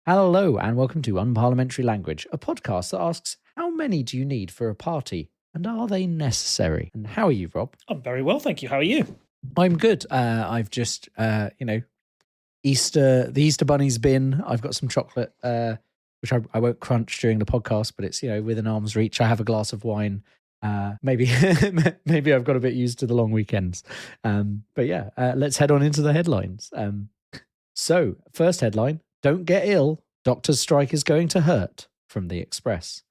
Hello and welcome to Unparliamentary Language, a podcast that asks how many do you need for a party and are they necessary? And how are you, Rob? I'm very well, thank you. How are you? I'm good. I've just, the Easter Bunny's been. I've got some chocolate, which I won't crunch during the podcast, but it's, within arm's reach. I have a glass of wine. Maybe I've got a bit used to the long weekends. Let's head on into the headlines. So, first headline. Don't get ill. Doctor's strike is going to hurt, from the Express.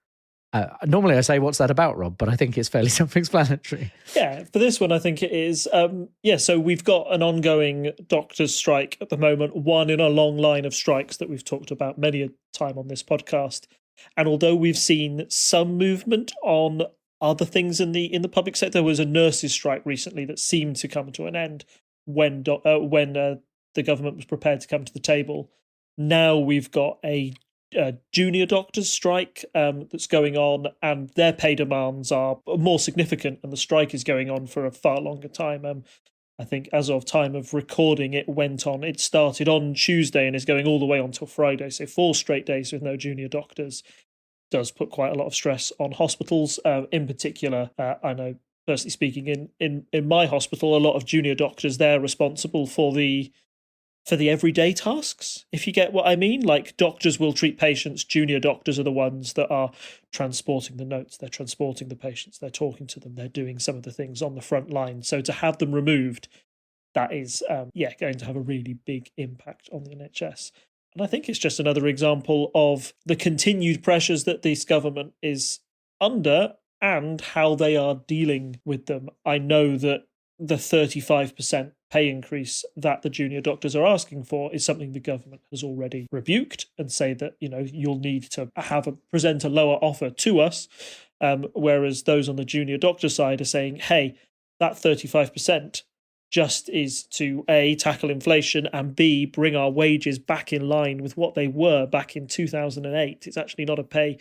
Normally I say, what's that about, Rob? But I think it's fairly self-explanatory. Yeah, for this one, I think it is. So we've got an ongoing doctor's strike at the moment, one in a long line of strikes that we've talked about many a time on this podcast. And although we've seen some movement on other things in the public sector, there was a nurses' strike recently that seemed to come to an end when the government was prepared to come to the table. Now we've got a junior doctors' strike that's going on, and their pay demands are more significant, and the strike is going on for a far longer time. I think as of time of recording, it started on Tuesday and is going all the way on till Friday, so 4 straight days with no junior doctors. Does put quite a lot of stress on hospitals. In particular, I know, personally speaking, in my hospital, a lot of junior doctors, they're responsible for the everyday tasks, if you get what I mean. Like, doctors will treat patients, junior doctors are the ones that are transporting the notes, they're transporting the patients, they're talking to them, they're doing some of the things on the front line. So to have them removed, that is going to have a really big impact on the NHS. And I think it's just another example of the continued pressures that this government is under and how they are dealing with them. I know that the 35% pay increase that the junior doctors are asking for is something the government has already rebuked and say that, you'll need to present a lower offer to us. Whereas those on the junior doctor side are saying, hey, that 35% just is to A, tackle inflation, and B, bring our wages back in line with what they were back in 2008. It's actually not a pay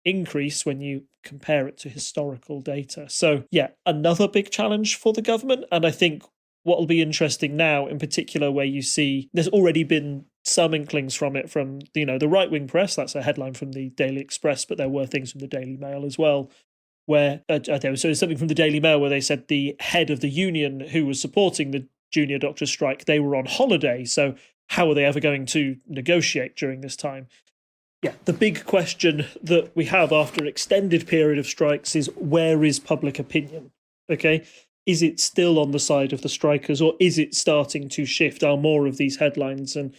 increase when you compare it to historical data. So yeah, another big challenge for the government. And I think what will be interesting now, in particular, where you see there's already been some inklings from it from the right-wing press. That's a headline from the Daily Express, but there were things from the Daily Mail as well, where there's something from the Daily Mail where they said the head of the union who was supporting the junior doctor strike, they were on holiday. So how are they ever going to negotiate during this time? Yeah, the big question that we have after an extended period of strikes is, where is public opinion? Okay, is it still on the side of the strikers, or is it starting to shift? Are more of these headlines and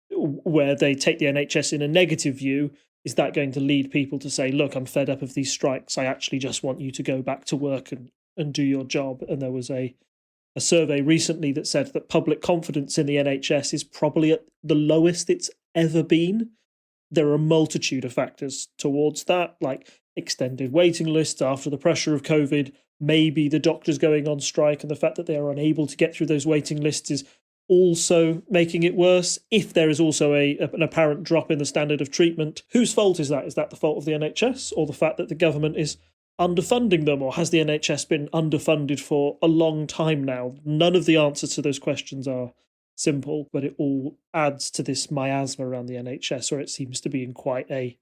where they take the NHS in a negative view, is that going to lead people to say, look, I'm fed up of these strikes, I actually just want you to go back to work and do your job? And there was a survey recently that said that public confidence in the NHS is probably at the lowest it's ever been. There are a multitude of factors towards that, like extended waiting lists after the pressure of COVID, maybe the doctors going on strike and the fact that they are unable to get through those waiting lists is also making it worse. If there is also an apparent drop in the standard of treatment, whose fault is that? Is that the fault of the NHS, or the fact that the government is underfunding them, or has the NHS been underfunded for a long time now? None of the answers to those questions are simple, but it all adds to this miasma around the NHS, where it seems to be in quite a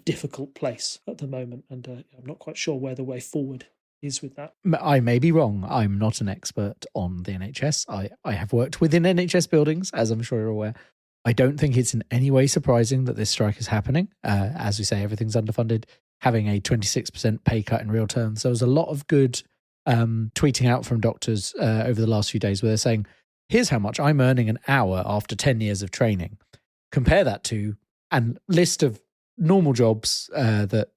difficult place at the moment. And I'm not quite sure where the way forward is with that. I may be wrong. I'm not an expert on the NHS. I have worked within NHS buildings, as I'm sure you're aware. I don't think it's in any way surprising that this strike is happening. As we say, everything's underfunded. Having a 26% pay cut in real terms. There was a lot of good tweeting out from doctors over the last few days where they're saying, here's how much I'm earning an hour after 10 years of training. Compare that to a list of normal jobs that,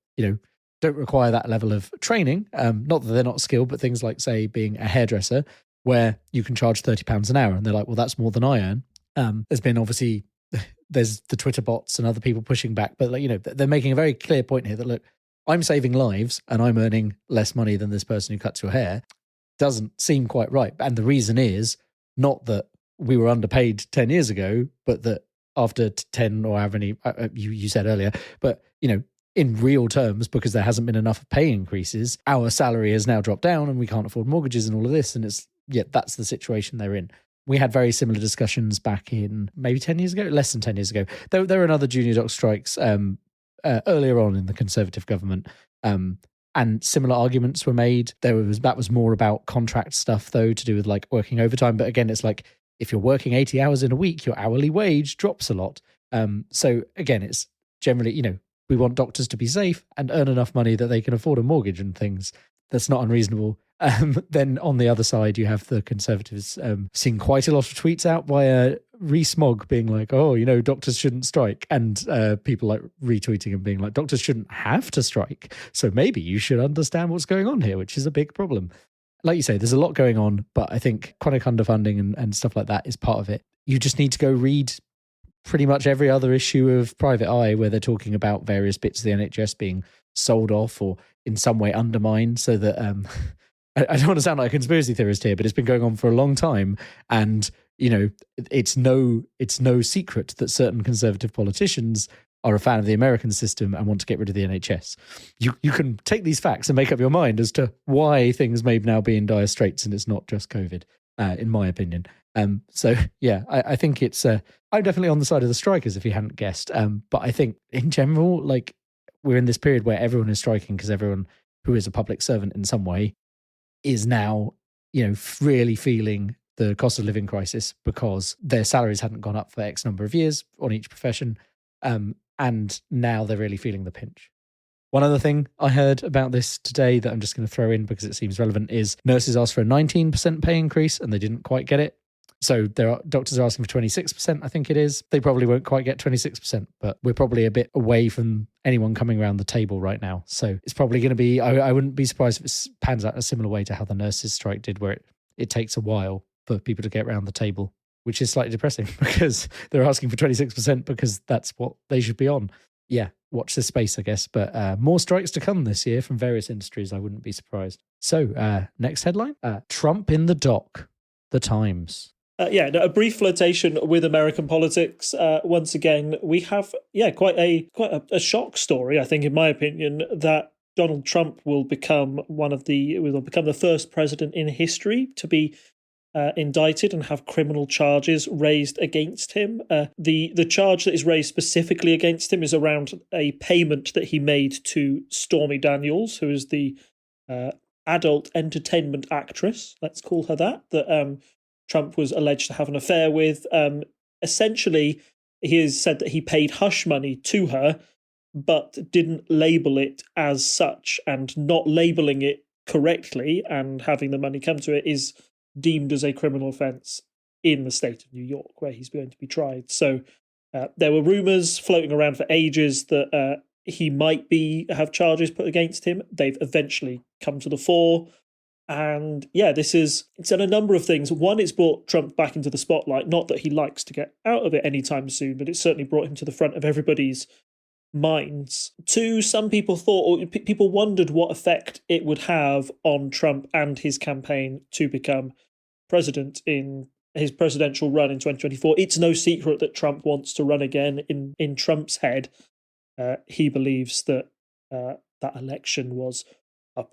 don't require that level of training. Not that they're not skilled, but things like, say, being a hairdresser, where you can charge £30 an hour. And they're like, well, that's more than I earn. There's been obviously, there's the Twitter bots and other people pushing back. But, they're making a very clear point here that, look, I'm saving lives and I'm earning less money than this person who cuts your hair. Doesn't seem quite right. And the reason is not that we were underpaid 10 years ago, but that after 10 or however many, you said earlier, but, in real terms, because there hasn't been enough pay increases, our salary has now dropped down and we can't afford mortgages and all of this. And that's the situation they're in. We had very similar discussions back in maybe 10 years ago, less than 10 years ago. There were another junior doc strikes earlier on in the Conservative government, and similar arguments were made. That was more about contract stuff, though, to do with like working overtime. But again, it's like if you're working 80 hours in a week, your hourly wage drops a lot. So again, it's generally, we want doctors to be safe and earn enough money that they can afford a mortgage and things. That's not unreasonable. Then on the other side, you have the Conservatives seeing quite a lot of tweets out via Rees-Mogg being like, oh, doctors shouldn't strike. And people like retweeting and being like, doctors shouldn't have to strike. So maybe you should understand what's going on here, which is a big problem. Like you say, there's a lot going on, but I think chronic underfunding and stuff like that is part of it. You just need to go read pretty much every other issue of Private Eye where they're talking about various bits of the NHS being sold off or in some way undermined, so that I don't want to sound like a conspiracy theorist here, but it's been going on for a long time, and it's no secret that certain Conservative politicians are a fan of the American system and want to get rid of the NHS. You can take these facts and make up your mind as to why things may now be in dire straits, and it's not just COVID, in my opinion. So yeah, I think it's I'm definitely on the side of the strikers, if you hadn't guessed. But I think in general, like, we're in this period where everyone is striking because everyone who is a public servant in some way is now, really feeling the cost of living crisis because their salaries hadn't gone up for X number of years on each profession. And now they're really feeling the pinch. One other thing I heard about this today that I'm just going to throw in because it seems relevant is nurses asked for a 19% pay increase and they didn't quite get it. So doctors are asking for 26%, I think it is. They probably won't quite get 26%, but we're probably a bit away from anyone coming around the table right now. So it's probably going to be, I wouldn't be surprised if it pans out a similar way to how the nurses strike did, where it takes a while for people to get around the table, which is slightly depressing because they're asking for 26% because that's what they should be on. Yeah, watch this space, I guess. But more strikes to come this year from various industries. I wouldn't be surprised. So next headline, Trump in the dock, the Times. A brief flirtation with American politics. Once again, we have quite a shock story, I think, in my opinion, that Donald Trump will become the first president in history to be indicted and have criminal charges raised against him. The charge that is raised specifically against him is around a payment that he made to Stormy Daniels, who is the adult entertainment actress, let's call her that Trump was alleged to have an affair with. Essentially, he has said that he paid hush money to her, but didn't label it as such, and not labeling it correctly and having the money come to it is deemed as a criminal offence in the state of New York, where he's going to be tried. So there were rumours floating around for ages that he might have charges put against him. They've eventually come to the fore. And it's done a number of things. One, it's brought Trump back into the spotlight. Not that he likes to get out of it anytime soon, but it certainly brought him to the front of everybody's minds. Two, some people people wondered what effect it would have on Trump and his campaign to become president in his presidential run in 2024. It's no secret that Trump wants to run again. In Trump's head, he believes that that election was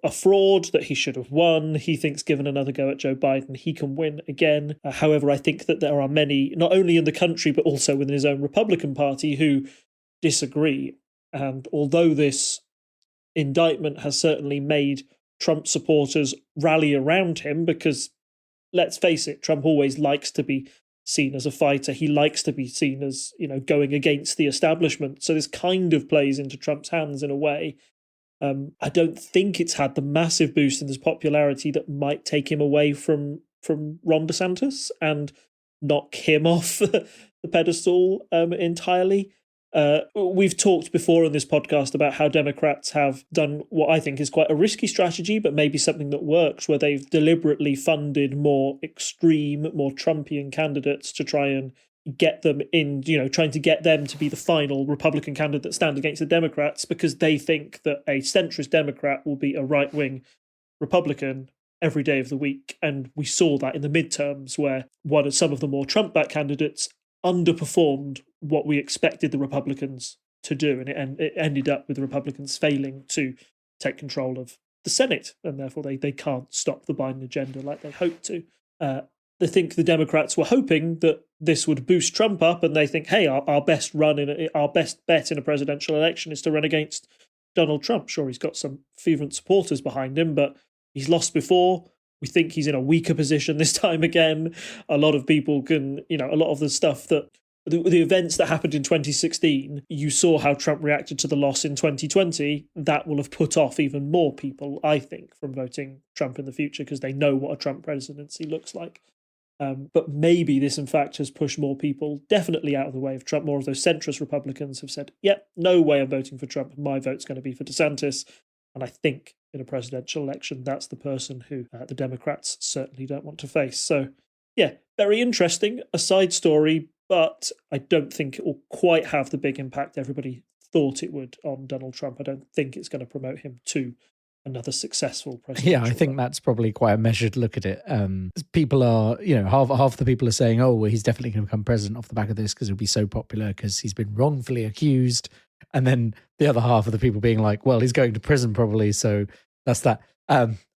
a fraud, that he should have won. He thinks given another go at Joe Biden, he can win again. However, I think that there are many, not only in the country, but also within his own Republican Party, who disagree. And although this indictment has certainly made Trump supporters rally around him, because let's face it, Trump always likes to be seen as a fighter. He likes to be seen as, going against the establishment. So this kind of plays into Trump's hands in a way. I don't think it's had the massive boost in his popularity that might take him away from Ron DeSantis and knock him off the pedestal entirely. We've talked before on this podcast about how Democrats have done what I think is quite a risky strategy, but maybe something that works, where they've deliberately funded more extreme, more Trumpian candidates to try and get them in, trying to get them to be the final Republican candidate that stand against the Democrats, because they think that a centrist Democrat will be a right-wing Republican every day of the week. And we saw that in the midterms, where some of the more Trump-backed candidates underperformed what we expected the Republicans to do, and it ended up with the Republicans failing to take control of the Senate, and therefore they can't stop the Biden agenda like they hoped to. they think the Democrats were hoping that this would boost Trump up, and they think, hey, our best bet in a presidential election is to run against Donald Trump. Sure, he's got some fervent supporters behind him, but he's lost before. We think he's in a weaker position this time again. A lot of people can, a lot of the stuff that the events that happened in 2016, you saw how Trump reacted to the loss in 2020. That will have put off even more people, I think, from voting Trump in the future because they know what a Trump presidency looks like. But maybe this, in fact, has pushed more people definitely out of the way of Trump. More of those centrist Republicans have said, yep, no way I'm voting for Trump. My vote's going to be for DeSantis. And I think in a presidential election, that's the person who the Democrats certainly don't want to face. So, yeah, very interesting, a side story, but I don't think it will quite have the big impact everybody thought it would on Donald Trump. I don't think it's going to promote him to another successful president. Yeah, I think that's probably quite a measured look at it. People are, half the people are saying, oh, well, he's definitely going to become president off the back of this because he'll be so popular because he's been wrongfully accused. And then the other half of the people being like, well, he's going to prison probably. So that's that.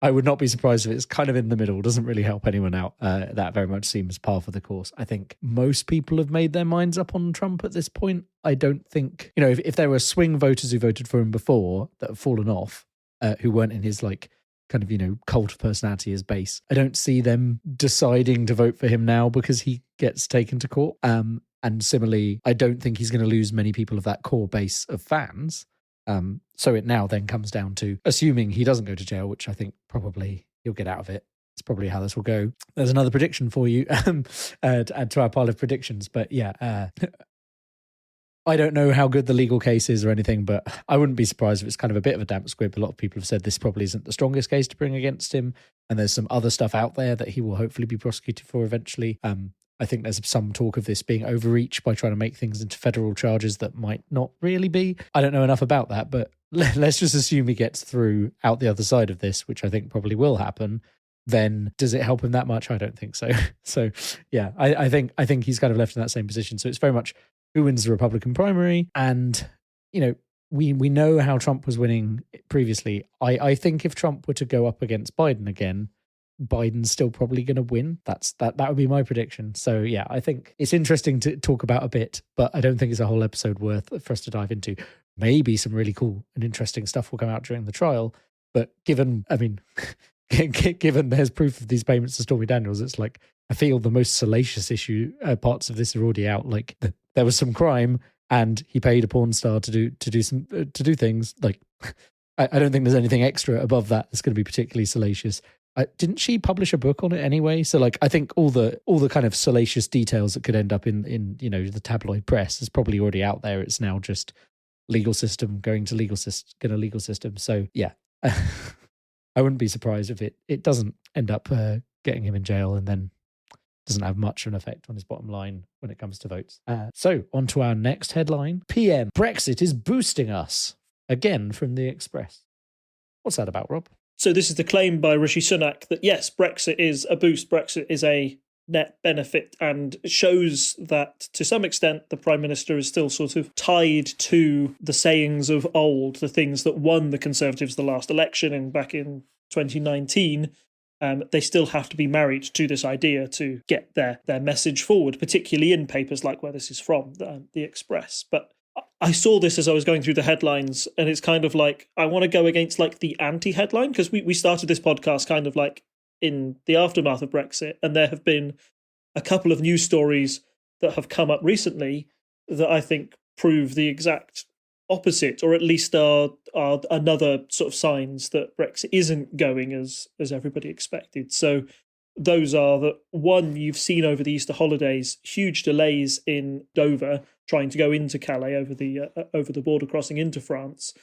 I would not be surprised if it's kind of in the middle. It doesn't really help anyone out. That very much seems par for the course. I think most people have made their minds up on Trump at this point. I don't think, if there were swing voters who voted for him before that have fallen off, who weren't in his cult of personality as base, I don't see them deciding to vote for him now because he gets taken to court. And similarly, I don't think he's going to lose many people of that core base of fans. So it now then comes down to, assuming he doesn't go to jail, which I think probably he'll get out of it. It's probably how this will go. There's another prediction for you to add to our pile of predictions. But yeah, I don't know how good the legal case is or anything, but I wouldn't be surprised if it's kind of a bit of a damp squib. A lot of people have said this probably isn't the strongest case to bring against him. And there's some other stuff out there that he will hopefully be prosecuted for eventually. I think there's some talk of this being overreach by trying to make things into federal charges that might not really be. I don't know enough about that, but let's just assume he gets through out the other side of this, which I think probably will happen. Then does it help him that much? I don't think so. So yeah, I think he's kind of left in that same position. So it's very much who wins the Republican primary. And, we know how Trump was winning previously. I think if Trump were to go up against Biden again, Biden's still probably going to win. That would be my prediction. So yeah, I think it's interesting to talk about a bit, but I don't think it's a whole episode worth for us to dive into. Maybe some really cool and interesting stuff will come out during the trial. But given there's proof of these payments to Stormy Daniels, it's like, I feel the most salacious parts of this are already out. Like there was some crime and he paid a porn star to do things. Like I don't think there's anything extra above that that's going to be particularly salacious. Didn't she publish a book on it anyway? So like, I think all the kind of salacious details that could end up in the tabloid press is probably already out there. It's now just legal system going to legal system. So yeah, I wouldn't be surprised if it doesn't end up getting him in jail and then doesn't have much of an effect on his bottom line when it comes to votes. So on to our next headline. PM, Brexit is boosting us. Again from the Express. What's that about, Rob? So this is the claim by Rishi Sunak that yes, Brexit is a boost. Brexit is a net benefit and shows that to some extent the Prime Minister is still sort of tied to the sayings of old, the things that won the Conservatives the last election and back in 2019. They still have to be married to this idea to get their message forward, particularly in papers like where this is from, the Express. But I saw this as I was going through the headlines, and it's kind of like, I want to go against like the anti-headline, because we started this podcast kind of like in the aftermath of Brexit, and there have been a couple of news stories that have come up recently that I think prove the exact opposite, or at least are another sort of signs that Brexit isn't going as everybody expected. So those are that, one, you've seen over the Easter holidays huge delays in Dover trying to go into Calais over the border crossing into France,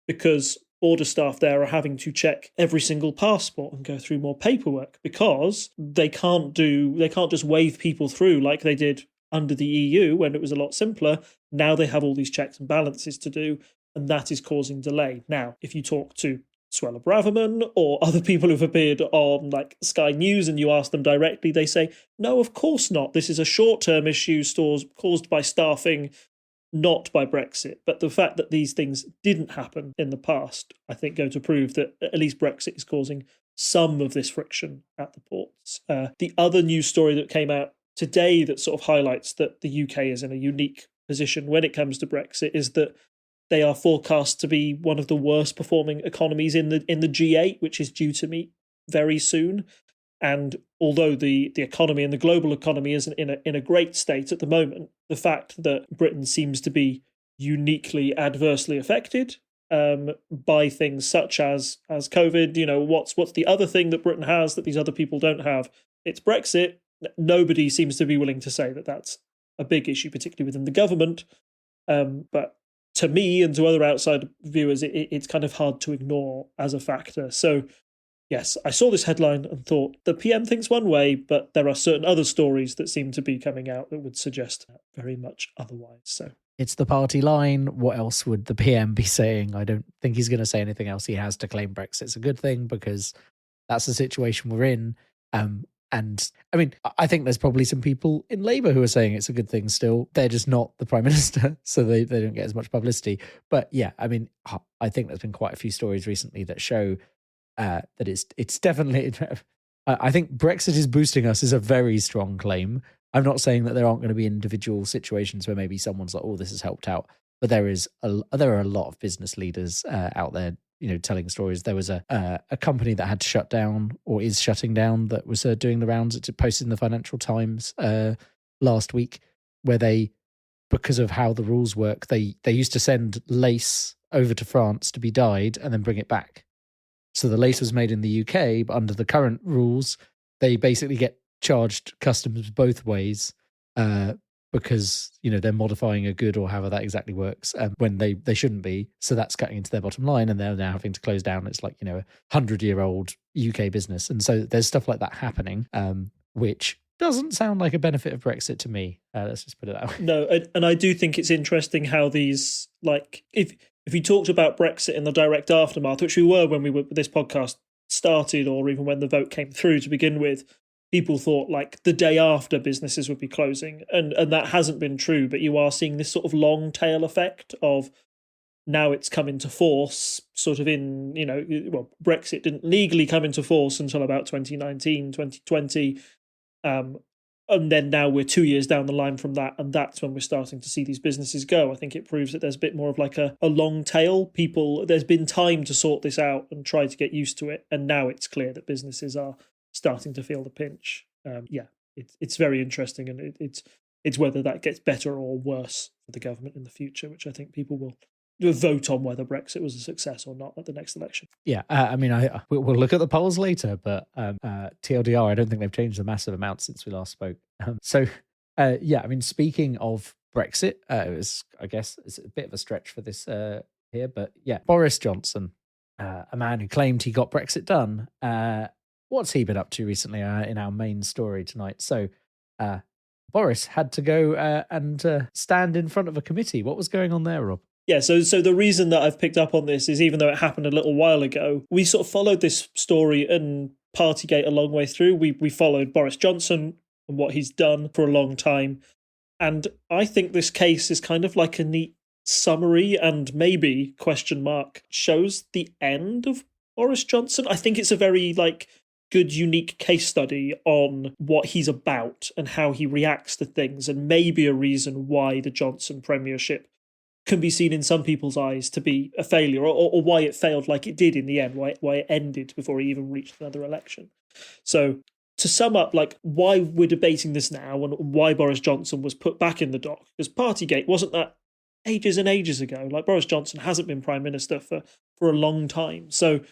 because border staff there are having to check every single passport and go through more paperwork, because they can't just wave people through like they did under the EU when it was a lot simpler. Now they have all these checks and balances to do, and that is causing delay. Now, if you talk to Suella Braverman or other people who've appeared on like Sky News and you ask them directly, they say, no, of course not. This is a short-term issue caused by staffing, not by Brexit. But the fact that these things didn't happen in the past, I think, go to prove that at least Brexit is causing some of this friction at the ports. The other news story that came out today that sort of highlights that the UK is in a unique position when it comes to Brexit is that they are forecast to be one of the worst performing economies in the G8, which is due to meet very soon. And although the economy and the global economy isn't in a great state at the moment, the fact that Britain seems to be uniquely adversely affected by things such as COVID, what's the other thing that Britain has that these other people don't have? It's Brexit. Nobody seems to be willing to say that that's a big issue, particularly within the government. But to me and to other outside viewers, it's kind of hard to ignore as a factor. So yes, I saw this headline and thought the PM thinks one way, but there are certain other stories that seem to be coming out that would suggest very much otherwise. So it's the party line. What else would the PM be saying? I don't think he's going to say anything else. He has to claim Brexit's a good thing because that's the situation we're in. And I mean, I think there's probably some people in Labour who are saying it's a good thing still. They're just not the Prime Minister, so they don't get as much publicity. But yeah, I mean, I think there's been quite a few stories recently that show that it's definitely... I think Brexit is boosting us is a very strong claim. I'm not saying that there aren't going to be individual situations where maybe someone's like, oh, this has helped out. But there are a lot of business leaders out there, telling stories. There was a company that had to shut down or is shutting down that was doing the rounds. It posted in the Financial Times last week where they, because of how the rules work, they used to send lace over to France to be dyed and then bring it back. So the lace was made in the UK, but under the current rules, they basically get charged customs both ways because, they're modifying a good or however that exactly works when they shouldn't be. So that's cutting into their bottom line and they're now having to close down. It's like, a 100-year-old UK business. And so there's stuff like that happening, which doesn't sound like a benefit of Brexit to me. Let's just put it that way. No, and I do think it's interesting how these, like, if we talked about Brexit in the direct aftermath, which we were when this podcast started, or even when the vote came through to begin with, people thought like the day after businesses would be closing, and that hasn't been true. But you are seeing this sort of long tail effect of now it's come into force, sort of in, Brexit didn't legally come into force until about 2019, 2020. And then now we're 2 years down the line from that, and that's when we're starting to see these businesses go. I think it proves that there's a bit more of like a long tail. There's been time to sort this out and try to get used to it, and now it's clear that businesses are starting to feel the pinch. It's very interesting, and it's whether that gets better or worse for the government in the future, which I think people will vote on whether Brexit was a success or not at the next election. Yeah, we'll look at the polls later, but TLDR, I don't think they've changed a massive amount since we last spoke. Speaking of Brexit, I guess it's a bit of a stretch for this here, but yeah, Boris Johnson, a man who claimed he got Brexit done. What's he been up to recently in our main story tonight? So Boris had to go and stand in front of a committee. What was going on there, Rob? Yeah, so the reason that I've picked up on this is even though it happened a little while ago, we sort of followed this story and Partygate a long way through. We followed Boris Johnson and what he's done for a long time. And I think this case is kind of like a neat summary and maybe, shows the end of Boris Johnson. I think it's a very good, unique case study on what he's about and how he reacts to things, and maybe a reason why the Johnson premiership can be seen in some people's eyes to be a failure, or why it failed like it did in the end, why it ended before he even reached another election. So to sum up, why we're debating this now and why Boris Johnson was put back in the dock, because Partygate wasn't that ages and ages ago. Boris Johnson hasn't been Prime Minister for a long time. So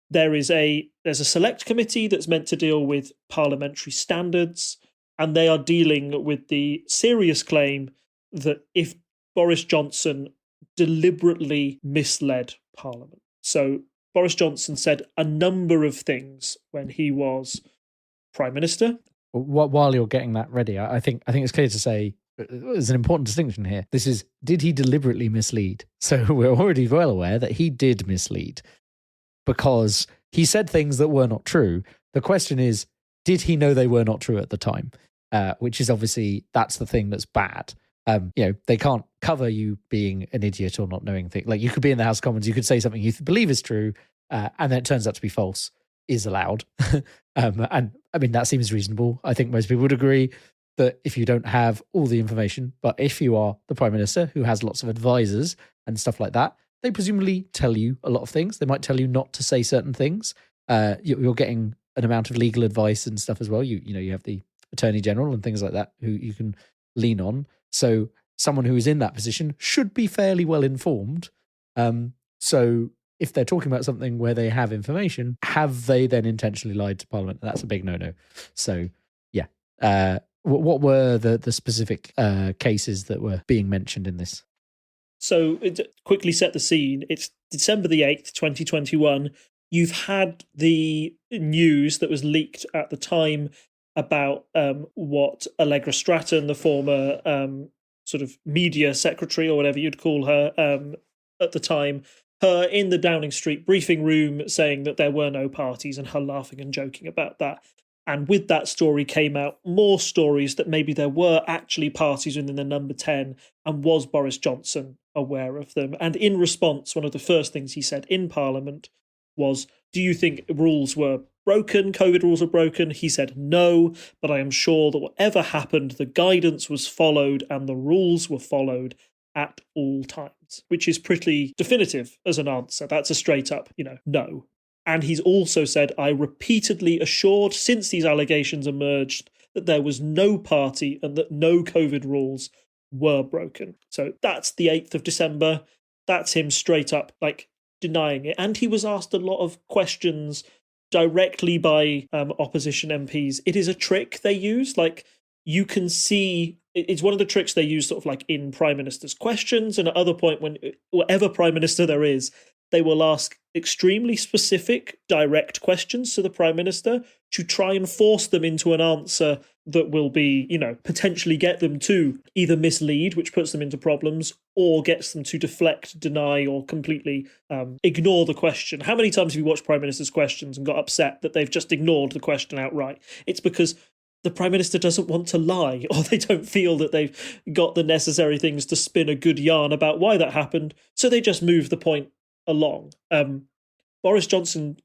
there's a select committee that's meant to deal with parliamentary standards, and they are dealing with the serious claim that if Boris Johnson deliberately misled Parliament. So Boris Johnson said a number of things when he was Prime Minister. While you're getting that ready, I think it's clear to say there's an important distinction here. This is, did he deliberately mislead? So we're already well aware that he did mislead because he said things that were not true. The question is, did he know they were not true at the time? Which is obviously, that's the thing that's bad. They can't cover you being an idiot or not knowing things. You could be in the House of Commons, you could say something you believe is true, and then it turns out to be false. is allowed. And I mean, that seems reasonable. I think most people would agree that if you don't have all the information, but if you are the Prime Minister who has lots of advisors and stuff like that, they presumably tell you a lot of things. They might tell you not to say certain things. You're getting an amount of legal advice and stuff as well. You have the Attorney General and things like that who you can lean on. So someone who is in that position should be fairly well informed. So if they're talking about something where they have information, have they then intentionally lied to Parliament? That's a big no-no. So, yeah. What were the specific cases that were being mentioned in this? So, quickly set the scene. It's December the 8th, 2021. You've had the news that was leaked at the time about what Allegra Stratton, the former sort of media secretary or whatever you'd call her at the time, her in the Downing Street briefing room saying that there were no parties and her laughing and joking about that. And with that story came out more stories that maybe there were actually parties within the number 10, and was Boris Johnson aware of them? And in response, one of the first things he said in Parliament was, do you think rules were broken, COVID rules were broken? He said no, but I am sure that whatever happened, the guidance was followed and the rules were followed at all times, which is pretty definitive as an answer. That's a straight up, no. And he's also said, I repeatedly assured since these allegations emerged that there was no party and that no COVID rules were broken. So that's the 8th of December. That's him straight up, denying it. And he was asked a lot of questions directly by opposition MPs. It is a trick they use. You can see, it's one of the tricks they use sort of in Prime Minister's questions. And at other point, when whatever Prime Minister there is, they will ask extremely specific, direct questions to the Prime Minister to try and force them into an answer that will be, potentially get them to either mislead, which puts them into problems, or gets them to deflect, deny, or completely ignore the question. How many times have you watched Prime Minister's questions and got upset that they've just ignored the question outright? It's because the Prime Minister doesn't want to lie, or they don't feel that they've got the necessary things to spin a good yarn about why that happened, so they just move the point along. Boris Johnson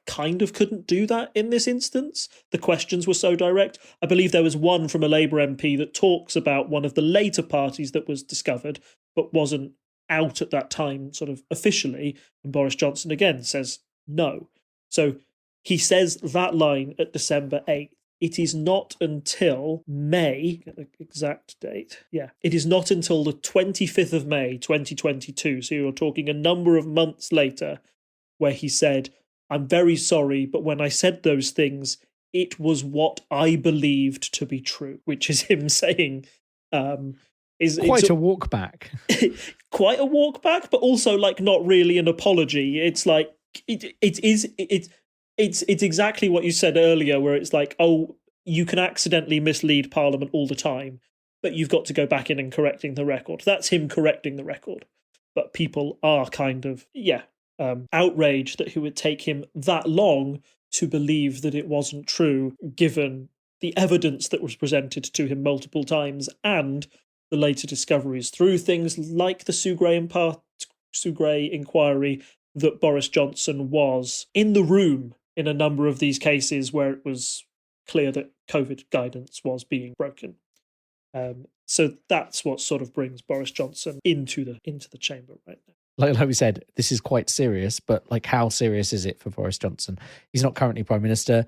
kind of couldn't do that in this instance. The questions were so direct. I believe there was one from a Labour MP that talks about one of the later parties that was discovered but wasn't out at that time sort of officially, and Boris Johnson again says no. So he says that line at December 8th. It is not until May, get the exact date. Yeah, it is not until the 25th of May, 2022. So you're talking a number of months later, where he said, I'm very sorry, but when I said those things, it was what I believed to be true, which is him saying, is quite a walk back. Quite a walk back, but also not really an apology. It's it's exactly what you said earlier, where it's you can accidentally mislead Parliament all the time, but you've got to go back in and correcting the record. That's him correcting the record. But people are kind of, outraged that it would take him that long to believe that it wasn't true, given the evidence that was presented to him multiple times and the later discoveries through things like the Sue Gray inquiry, that Boris Johnson was in the room in a number of these cases where it was clear that COVID guidance was being broken. So that's what sort of brings Boris Johnson into the chamber right now. Like we said, this is quite serious, but how serious is it for Boris Johnson? He's not currently Prime Minister,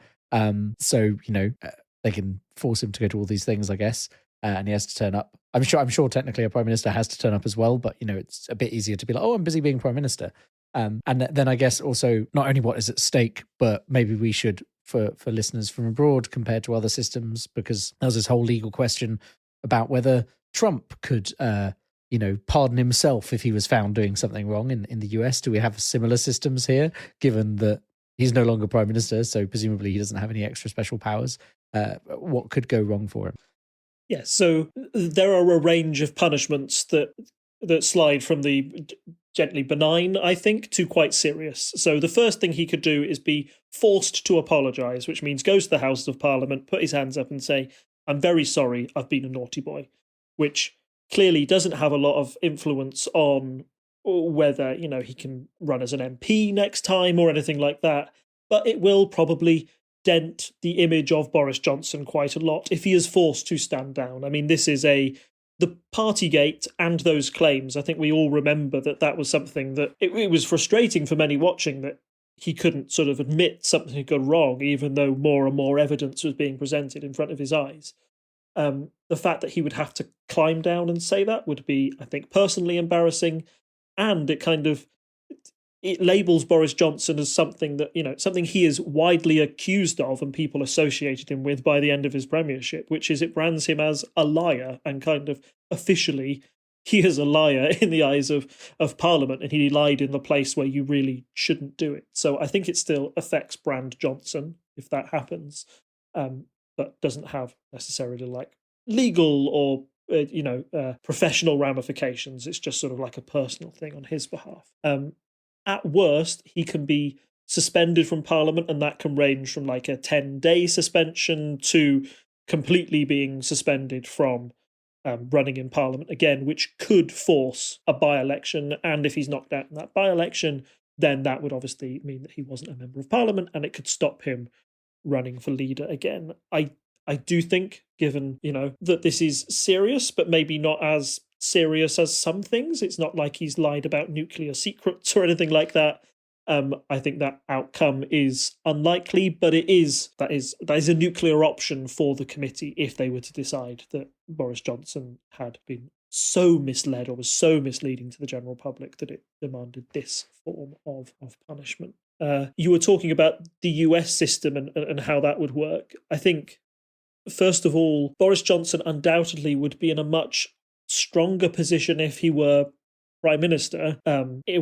so they can force him to go to all these things, I guess, and he has to turn up. I'm sure technically a Prime Minister has to turn up as well, but it's a bit easier to be like, oh, I'm busy being Prime Minister. And then I guess also not only what is at stake, but maybe we should, for listeners from abroad, compared to other systems, because there was this whole legal question about whether Trump could, pardon himself if he was found doing something wrong in the US. Do we have similar systems here, given that he's no longer Prime Minister, so presumably he doesn't have any extra special powers? What could go wrong for him? Yeah, so there are a range of punishments that slide from the gently benign, I think, to quite serious. So the first thing he could do is be forced to apologise, which means go to the Houses of Parliament, put his hands up and say, I'm very sorry, I've been a naughty boy, which clearly doesn't have a lot of influence on whether, he can run as an MP next time or anything like that. but it will probably dent the image of Boris Johnson quite a lot if he is forced to stand down. I mean, this is the Partygate and those claims. I think we all remember that was something that it was frustrating for many watching, that he couldn't sort of admit something had gone wrong, even though more and more evidence was being presented in front of his eyes. The fact that he would have to climb down and say that would be, I think, personally embarrassing, and it labels Boris Johnson as something that, something he is widely accused of and people associated him with by the end of his premiership, which is it brands him as a liar, and kind of officially he is a liar in the eyes of Parliament, and he lied in the place where you really shouldn't do it. So I think it still affects brand Johnson if that happens, but doesn't have necessarily like legal or professional ramifications. It's just sort of like a personal thing on his behalf. At worst, he can be suspended from Parliament, and that can range from like a 10-day suspension to completely being suspended from running in Parliament again, which could force a by-election. And if he's knocked out in that by-election, then that would obviously mean that he wasn't a member of Parliament, and it could stop him running for leader again. I do think, given, that this is serious, but maybe not as serious as some things. It's not like he's lied about nuclear secrets or anything like that. I think that outcome is unlikely, but that is a nuclear option for the committee if they were to decide that Boris Johnson had been so misled or was so misleading to the general public that it demanded this form of punishment. You were talking about the US system and how that would work. I think, first of all, Boris Johnson undoubtedly would be in a much stronger position if he were Prime Minister,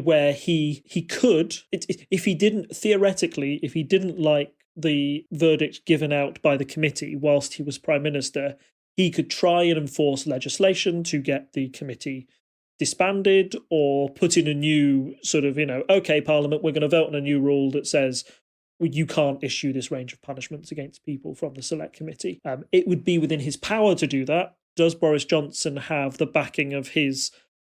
where he could, if he didn't like the verdict given out by the committee whilst he was Prime Minister, he could try and enforce legislation to get the committee disbanded, or put in a new sort of, okay, Parliament, we're going to vote on a new rule that says you can't issue this range of punishments against people from the Select Committee. It would be within his power to do that. Does Boris Johnson have the backing of his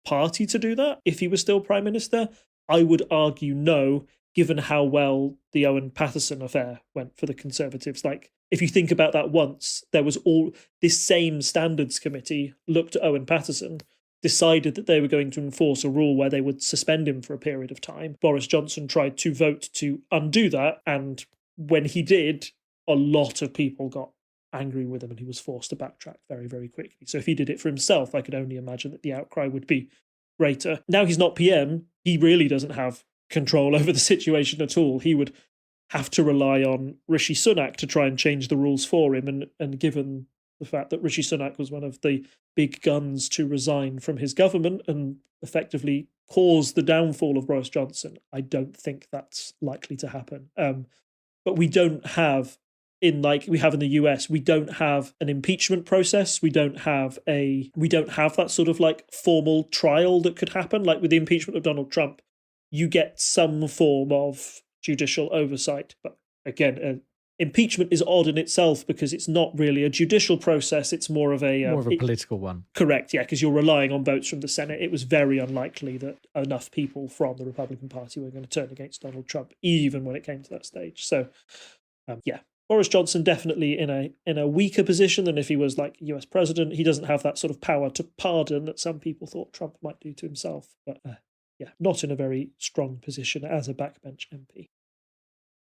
party to do that if he was still Prime Minister? I would argue no, given how well the Owen Paterson affair went for the Conservatives. Like, if you think about that once, there was all this same standards committee looked at Owen Paterson, decided that they were going to enforce a rule where they would suspend him for a period of time. Boris Johnson tried to vote to undo that, and when he did, a lot of people got angry with him and he was forced to backtrack very, very quickly. So if he did it for himself, I could only imagine that the outcry would be greater. Now he's not PM, he really doesn't have control over the situation at all. He would have to rely on Rishi Sunak to try and change the rules for him, and given the fact that Rishi Sunak was one of the big guns to resign from his government and effectively cause the downfall of Boris Johnson, I don't think that's likely to happen. But we don't have, like we have in the US, we don't have an impeachment process. We don't have that sort of like formal trial that could happen. Like with the impeachment of Donald Trump, you get some form of judicial oversight. But again, impeachment is odd in itself because it's not really a judicial process. It's more of a political one. Correct, yeah, because you're relying on votes from the Senate. It was very unlikely that enough people from the Republican Party were going to turn against Donald Trump, even when it came to that stage. So, yeah. Boris Johnson definitely in a weaker position than if he was like US president. He doesn't have that sort of power to pardon that some people thought Trump might do to himself. But yeah, not in a very strong position as a backbench MP.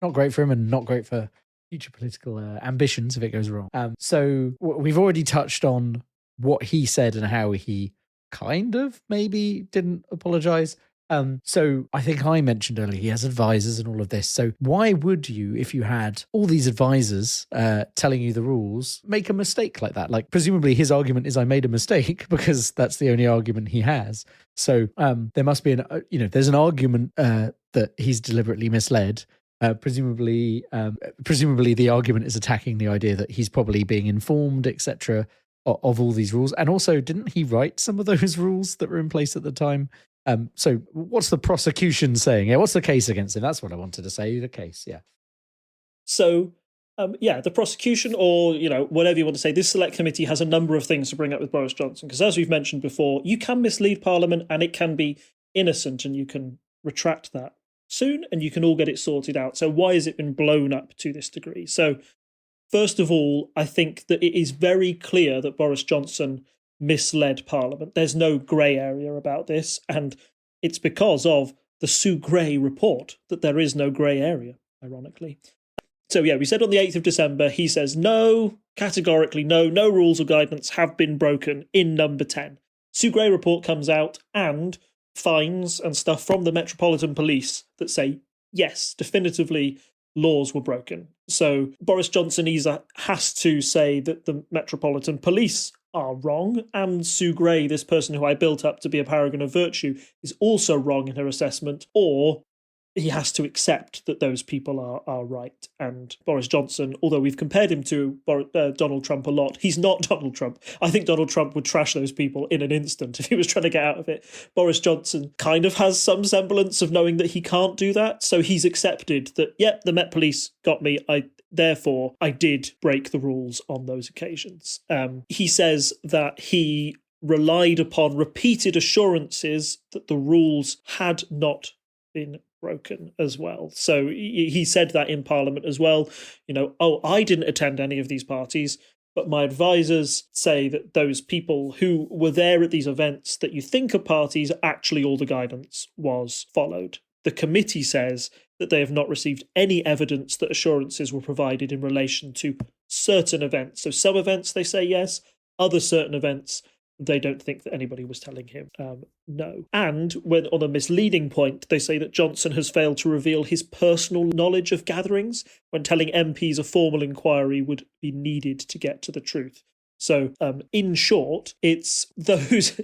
Not great for him, and not great for future political ambitions if it goes wrong. So we've already touched on what he said and how he kind of maybe didn't apologise. So I think I mentioned earlier he has advisors and all of this. So why would you, if you had all these advisors telling you the rules, make a mistake like that? Like, presumably his argument is I made a mistake because that's the only argument he has. So there must be there's an argument that he's deliberately misled. Presumably the argument is attacking the idea that he's probably being informed, etc., of all these rules. And also, didn't he write some of those rules that were in place at the time? So what's the prosecution saying? Yeah, what's the case against him? That's what I wanted to say. The case, yeah. So, the prosecution, or, whatever you want to say, this select committee has a number of things to bring up with Boris Johnson. Because as we've mentioned before, you can mislead Parliament and it can be innocent and you can retract that soon and you can all get it sorted out. So why has it been blown up to this degree? So first of all, I think that it is very clear that Boris Johnson misled Parliament. There's no grey area about this, and it's because of the Sue Gray report that there is no grey area, ironically. So yeah, we said on the 8th of December, he says no, categorically no rules or guidance have been broken in number 10. Sue Gray report comes out and fines and stuff from the Metropolitan Police that say, yes, definitively laws were broken. So Boris Johnson either has to say that the Metropolitan Police are wrong, and Sue Gray, this person who I built up to be a paragon of virtue, is also wrong in her assessment, or he has to accept that those people are right. And Boris Johnson, although we've compared him to Donald Trump a lot, he's not Donald Trump. I think Donald Trump would trash those people in an instant if he was trying to get out of it. Boris Johnson kind of has some semblance of knowing that he can't do that. So he's accepted that, yep, the Met Police got me. Therefore, I did break the rules on those occasions. He says that he relied upon repeated assurances that the rules had not been broken as well. So he said that in Parliament as well. I didn't attend any of these parties, but my advisors say that those people who were there at these events that you think are parties, actually all the guidance was followed. The committee says that they have not received any evidence that assurances were provided in relation to certain events. So some events they say yes, other certain events they don't think that anybody was telling him no. And when on a misleading point, they say that Johnson has failed to reveal his personal knowledge of gatherings when telling MPs a formal inquiry would be needed to get to the truth. So in short, it's those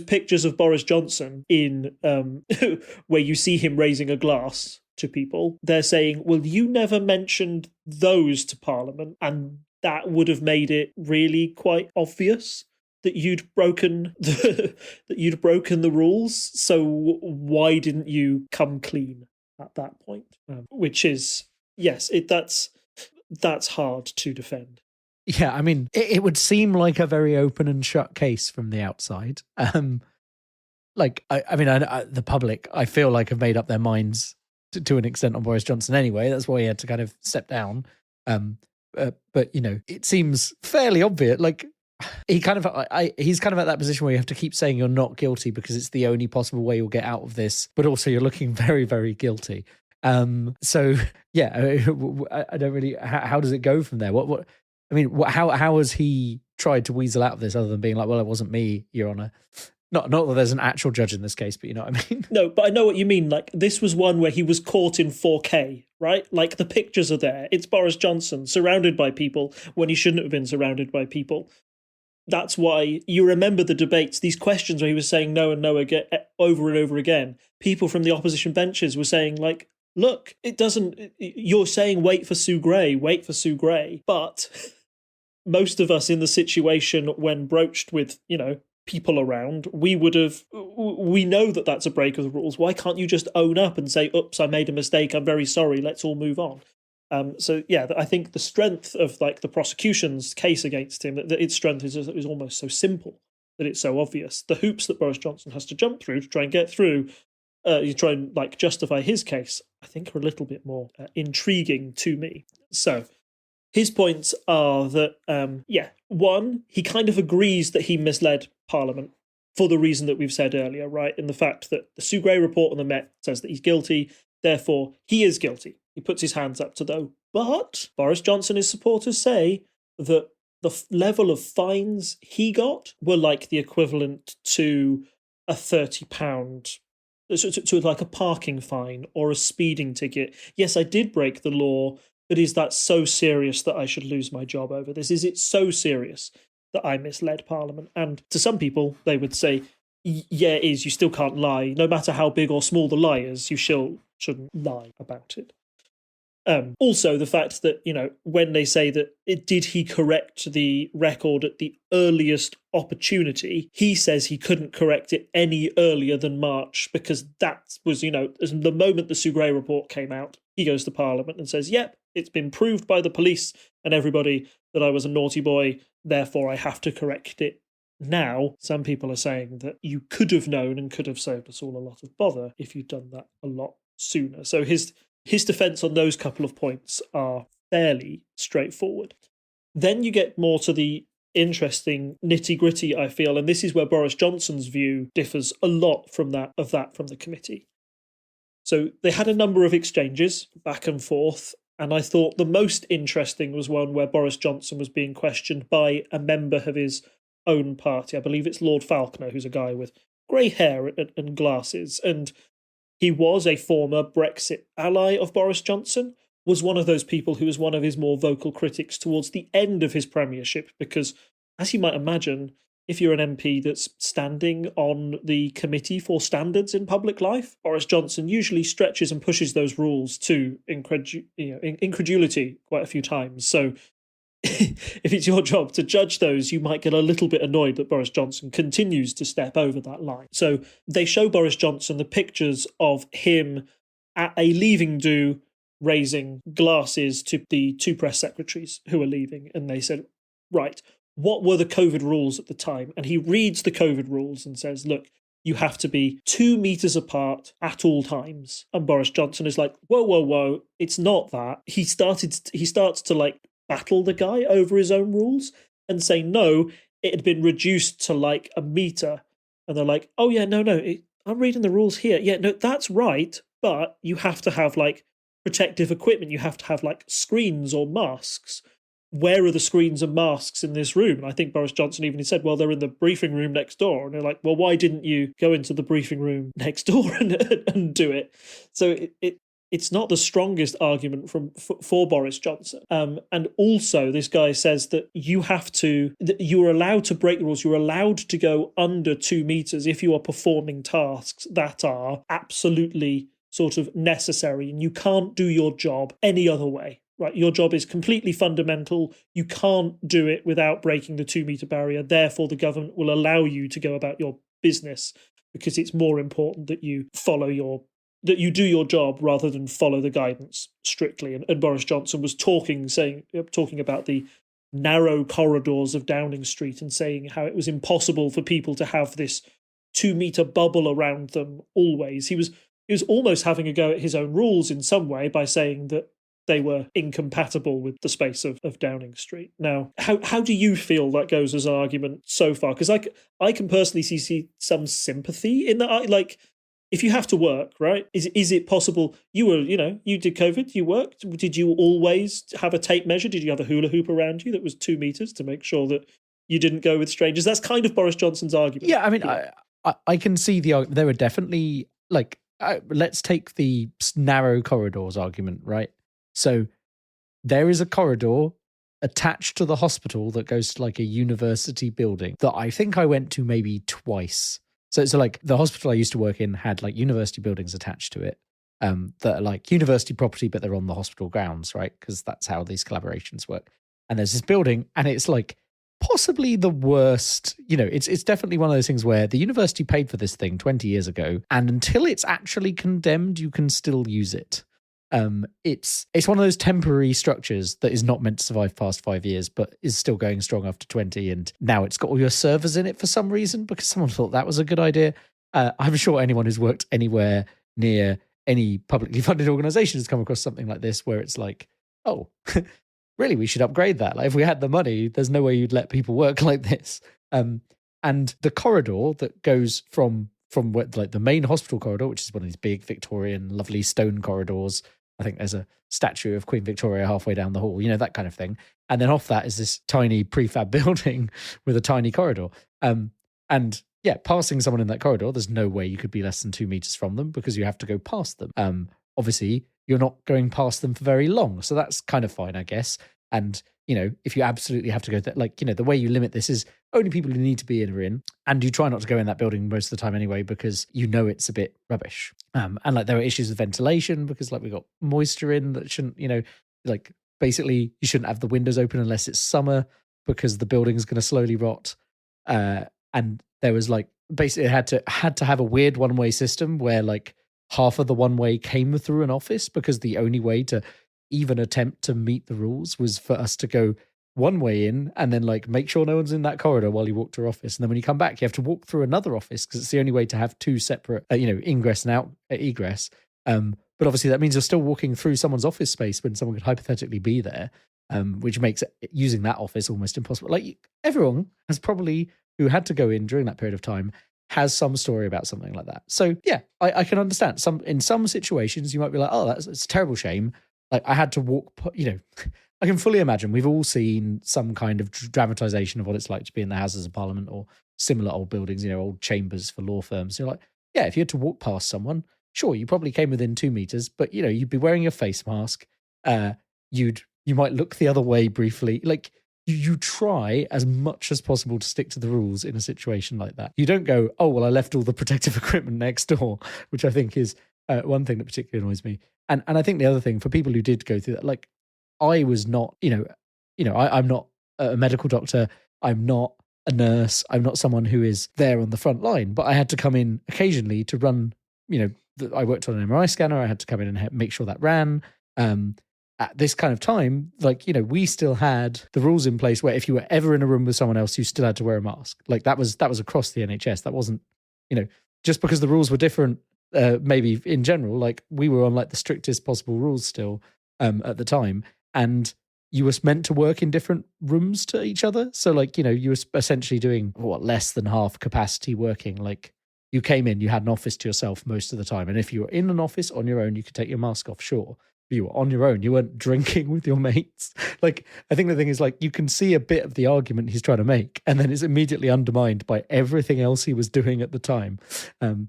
pictures of Boris Johnson in where you see him raising a glass to people. They're saying, well, you never mentioned those to Parliament, and that would have made it really quite obvious that you'd broken the rules. So why didn't you come clean at that point? Which is, yes, that's hard to defend. Yeah, I mean, it would seem like a very open and shut case from the outside. The public, I feel like, have made up their minds to an extent on Boris Johnson anyway. That's why he had to kind of step down. But it seems fairly obvious. Like, he's kind of at that position where you have to keep saying you're not guilty because it's the only possible way you'll get out of this, but also you're looking very, very guilty. So yeah, I don't really. How does it go from there? How has he tried to weasel out of this other than being like, well, it wasn't me, Your Honour? Not that there's an actual judge in this case, but you know what I mean? No, but I know what you mean. Like, this was one where he was caught in 4K, right? Like, the pictures are there. It's Boris Johnson surrounded by people when he shouldn't have been surrounded by people. That's why you remember the debates, these questions where he was saying no and no again, over and over again. People from the opposition benches were saying, like, look, you're saying wait for Sue Gray. But most of us in the situation when broached with, people around, we know that that's a break of the rules. Why can't you just own up and say, oops, I made a mistake, I'm very sorry, let's all move on? So yeah, I think the strength of the prosecution's case against him, that its strength is almost so simple that it's so obvious. The hoops that Boris Johnson has to jump through to try and get through, you try and justify his case, I think are a little bit more intriguing to me. So his points are that one, he kind of agrees that he misled Parliament for the reason that we've said earlier, right? In the fact that the Sue Gray report on the Met says that he's guilty, therefore he is guilty. He puts his hands up to those. But Boris Johnson and his supporters say that the level of fines he got were like the equivalent to a £30, to like a parking fine or a speeding ticket. Yes, I did break the law, but is that so serious that I should lose my job over this? Is it so serious that I misled Parliament? And to some people, they would say, yeah, it is. You still can't lie. No matter how big or small the lie is, you shouldn't lie about it. Also, the fact that, when they say that did he correct the record at the earliest opportunity, he says he couldn't correct it any earlier than March because that was, the moment the Sue Gray report came out, he goes to Parliament and says, yep, it's been proved by the police and everybody that I was a naughty boy, therefore I have to correct it now. Some people are saying that you could have known and could have saved us all a lot of bother if you'd done that a lot sooner. So his defence on those couple of points are fairly straightforward. Then you get more to the interesting nitty-gritty, I feel, and this is where Boris Johnson's view differs a lot from that from the committee. So they had a number of exchanges back and forth, and I thought the most interesting was one where Boris Johnson was being questioned by a member of his own party. I believe it's Lord Falconer, who's a guy with grey hair and glasses, and he was a former Brexit ally of Boris Johnson, was one of those people who was one of his more vocal critics towards the end of his premiership, because, as you might imagine, if you're an MP that's standing on the Committee for Standards in Public Life, Boris Johnson usually stretches and pushes those rules to incredulity quite a few times. So if it's your job to judge those, you might get a little bit annoyed that Boris Johnson continues to step over that line. So they show Boris Johnson the pictures of him at a leaving do raising glasses to the two press secretaries who are leaving. And they said, right, what were the COVID rules at the time? And he reads the COVID rules and says, look, you have to be 2 meters apart at all times. And Boris Johnson is like, whoa, it's not that. He starts to like battle the guy over his own rules and say, no, it had been reduced to like a meter. And they're like, oh yeah, no, I'm reading the rules here. Yeah, no, that's right. But you have to have like protective equipment. You have to have like screens or masks. Where are the screens and masks in this room? And I think Boris Johnson even said, well, they're in the briefing room next door. And they're like, well, why didn't you go into the briefing room next door and do it? So it's not the strongest argument for Boris Johnson. And also, this guy says that you are allowed to break the rules. You're allowed to go under 2 meters if you are performing tasks that are absolutely sort of necessary, and you can't do your job any other way. Right, your job is completely fundamental. You can't do it without breaking the 2 meter barrier. Therefore, the government will allow you to go about your business because it's more important that you do your job rather than follow the guidance strictly. And Boris Johnson was talking about the narrow corridors of Downing Street and saying how it was impossible for people to have this 2 meter bubble around them always. He was almost having a go at his own rules in some way by saying that they were incompatible with the space of Downing Street. Now, how do you feel that goes as an argument so far? Because I can personally see some sympathy in that. Like, if you have to work, right? Is it possible? You did COVID, you worked. Did you always have a tape measure? Did you have a hula hoop around you that was 2 meters to make sure that you didn't go with strangers? That's kind of Boris Johnson's argument. Yeah, I mean, I can see the argument. There were definitely, like, let's take the narrow corridors argument, right? So there is a corridor attached to the hospital that goes to like a university building that I think I went to maybe twice. So like the hospital I used to work in had like university buildings attached to it that are like university property, but they're on the hospital grounds, right? Because that's how these collaborations work. And there's this building and it's like possibly the worst, it's definitely one of those things where the university paid for this thing 20 years ago. And until it's actually condemned, you can still use it. It's one of those temporary structures that is not meant to survive past 5 years, but is still going strong after 20. And now it's got all your servers in it for some reason because someone thought that was a good idea. I'm sure anyone who's worked anywhere near any publicly funded organization has come across something like this where it's like, oh, really, we should upgrade that. Like if we had the money, there's no way you'd let people work like this. And the corridor that goes from what, like the main hospital corridor, which is one of these big Victorian, lovely stone corridors. I think there's a statue of Queen Victoria halfway down the hall, that kind of thing. And then off that is this tiny prefab building with a tiny corridor. And yeah, passing someone in that corridor, there's no way you could be less than 2 meters from them because you have to go past them. Obviously, you're not going past them for very long. So that's kind of fine, I guess. And, if you absolutely have to go, the way you limit this is only people who need to be in are in. And you try not to go in that building most of the time anyway, because it's a bit rubbish. And like there are issues with ventilation because like we got moisture in that shouldn't, like basically you shouldn't have the windows open unless it's summer because the building is going to slowly rot. And there was like, basically it had to have a weird one-way system where like half of the one-way came through an office because the only way to even attempt to meet the rules was for us to go one way in and then like make sure no one's in that corridor while you walk to your office. And then when you come back, you have to walk through another office because it's the only way to have two separate, ingress and egress, But obviously that means you're still walking through someone's office space when someone could hypothetically be there, which makes using that office almost impossible. Like everyone has probably, who had to go in during that period of time, has some story about something like that. So yeah, I can understand. In some situations you might be like, oh, it's a terrible shame. Like I had to walk, I can fully imagine we've all seen some kind of dramatization of what it's like to be in the Houses of Parliament or similar old buildings, old chambers for law firms. You're like, yeah, if you had to walk past someone, sure, you probably came within 2 meters, but you'd be wearing your face mask. You might look the other way briefly. Like you try as much as possible to stick to the rules in a situation like that. You don't go, oh, well, I left all the protective equipment next door, which I think is one thing that particularly annoys me. And I think the other thing for people who did go through that, like I was not, I'm not a medical doctor. I'm not a nurse. I'm not someone who is there on the front line, but I had to come in occasionally to run, I worked on an MRI scanner. I had to come in and make sure that ran. At this kind of time, we still had the rules in place where if you were ever in a room with someone else, you still had to wear a mask. Like that was across the NHS. That wasn't, just because the rules were different, maybe in general, like we were on like the strictest possible rules still at the time. And you were meant to work in different rooms to each other. So like, you were essentially doing less than half capacity working. Like you came in, you had an office to yourself most of the time. And if you were in an office on your own, you could take your mask off, sure. But you were on your own. You weren't drinking with your mates. Like, I think the thing is like, you can see a bit of the argument he's trying to make, and then it's immediately undermined by everything else he was doing at the time.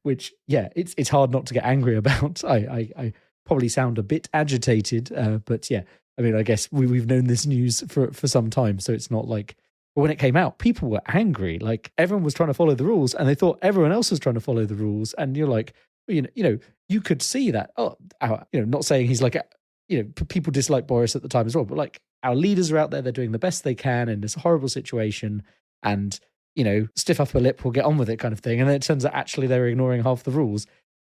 Which, yeah, it's hard not to get angry about. I probably sound a bit agitated, but yeah, I mean, I guess we've known this news for some time, so it's not like, but when it came out, people were angry. Like everyone was trying to follow the rules, and they thought everyone else was trying to follow the rules. And you're like, you could see that. Oh, not saying he's like, people dislike Boris at the time as well, but like our leaders are out there, they're doing the best they can in this horrible situation, and stiff upper lip, will get on with it, kind of thing. And then it turns out actually they're ignoring half the rules.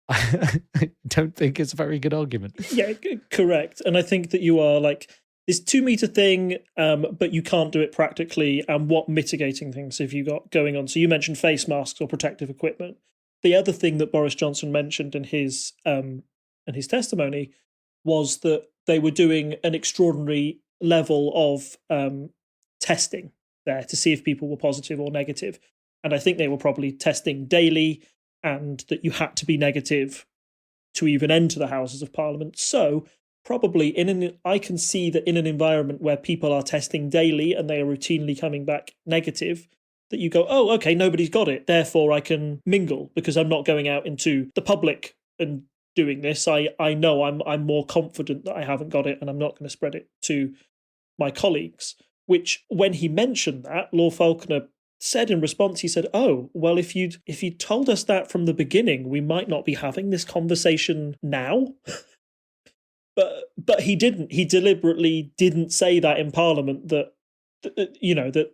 I don't think it's a very good argument. Yeah, correct. And I think that you are like this 2 meter thing, but you can't do it practically. And what mitigating things have you got going on? So you mentioned face masks or protective equipment. The other thing that Boris Johnson mentioned in his testimony was that they were doing an extraordinary level of testing there to see if people were positive or negative. And I think they were probably testing daily, and that you had to be negative to even enter the Houses of Parliament. So probably I can see that in an environment where people are testing daily and they are routinely coming back negative, that you go, oh, okay, nobody's got it, therefore I can mingle because I'm not going out into the public and doing this. I know I'm more confident that I haven't got it, and I'm not going to spread it to my colleagues. Which, when he mentioned that, Lord Falconer said in response, he said, oh, well, if you'd told us that from the beginning, we might not be having this conversation now. But he didn't. He deliberately didn't say that in Parliament, that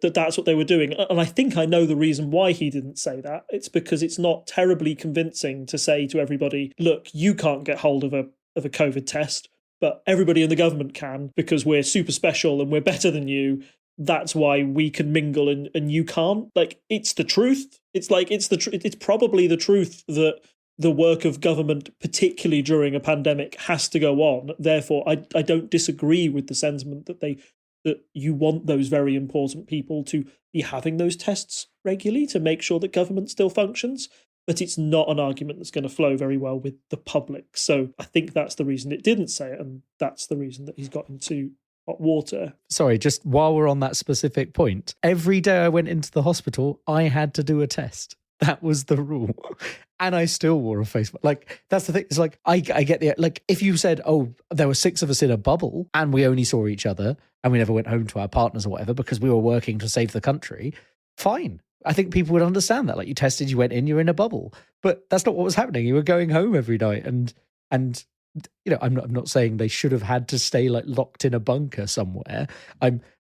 that's what they were doing. And I think I know the reason why he didn't say that. It's because it's not terribly convincing to say to everybody, look, you can't get hold of a COVID test, but everybody in the government can because we're super special and we're better than you. That's why we can mingle and you can't. Like, it's the truth. It's like, it's probably the truth that the work of government, particularly during a pandemic, has to go on. Therefore, I don't disagree with the sentiment that you want those very important people to be having those tests regularly to make sure that government still functions. But it's not an argument that's going to flow very well with the public. So I think that's the reason it didn't say it, and that's the reason that he's got into hot water. Sorry, just while we're on that specific point, every day I went into the hospital, I had to do a test. That was the rule. And I still wore a face mask. Like, that's the thing. It's like, I get the, like, if you said, oh, there were 6 of us in a bubble and we only saw each other and we never went home to our partners or whatever because we were working to save the country, fine. I think people would understand that. Like, you tested, you went in, you're in a bubble. But that's not what was happening. You were going home every night. And I'm not saying they should have had to stay like locked in a bunker somewhere.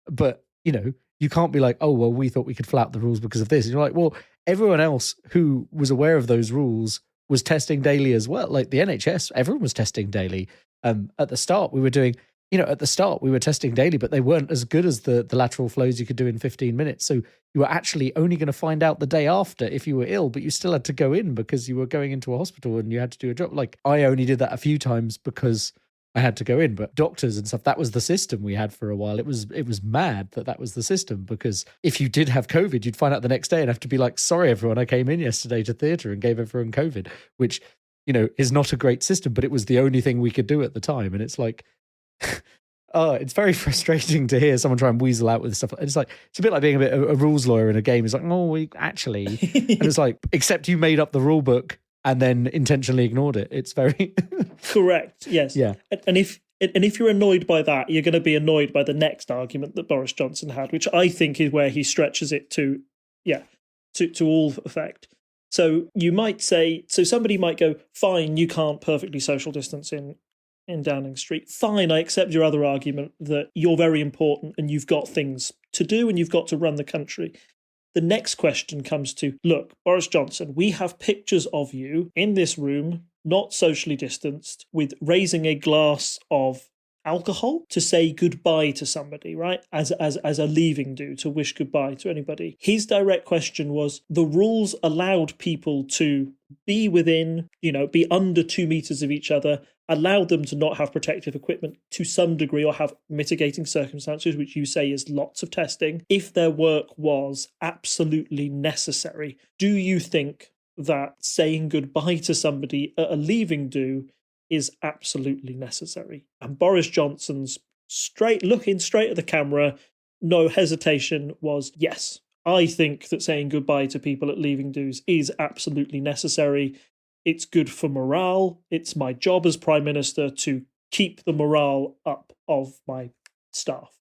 But you can't be like, oh, well, we thought we could flout the rules because of this. And you're like, well, everyone else who was aware of those rules was testing daily as well. Like the NHS, everyone was testing daily. At the start, we were doing, at the start we were testing daily, but they weren't as good as the lateral flows you could do in 15 minutes. So you were actually only going to find out the day after if you were ill, but you still had to go in because you were going into a hospital and you had to do a job. Like, I only did that a few times because I had to go in, but doctors and stuff, that was the system we had for a while. It was mad that was the system, because if you did have COVID, you'd find out the next day and have to be like, sorry, everyone, I came in yesterday to theatre and gave everyone COVID, which, is not a great system, but it was the only thing we could do at the time. And it's like, oh, it's very frustrating to hear someone try and weasel out with stuff. It's like, it's a bit like being a rules lawyer in a game. It's like, oh, we actually, and it's like, except you made up the rule book and then intentionally ignored it. It's very correct. Yes. Yeah. And if you're annoyed by that, you're going to be annoyed by the next argument that Boris Johnson had, which I think is where he stretches it to all effect. So you might say, so somebody might go, fine, you can't perfectly social distance in Downing Street. Fine, I accept your other argument that you're very important and you've got things to do and you've got to run the country. The next question comes to, look, Boris Johnson, we have pictures of you in this room, not socially distanced, with raising a glass of alcohol to say goodbye to somebody, right? As a leaving do, to wish goodbye to anybody. His direct question was, the rules allowed people to be within, be under 2 meters of each other, allowed them to not have protective equipment to some degree or have mitigating circumstances, which you say is lots of testing, if their work was absolutely necessary. Do you think that saying goodbye to somebody at a leaving do is absolutely necessary? And Boris Johnson's looking straight at the camera, no hesitation, was yes. I think that saying goodbye to people at leaving do's is absolutely necessary. It's good for morale. It's my job as Prime Minister to keep the morale up of my staff.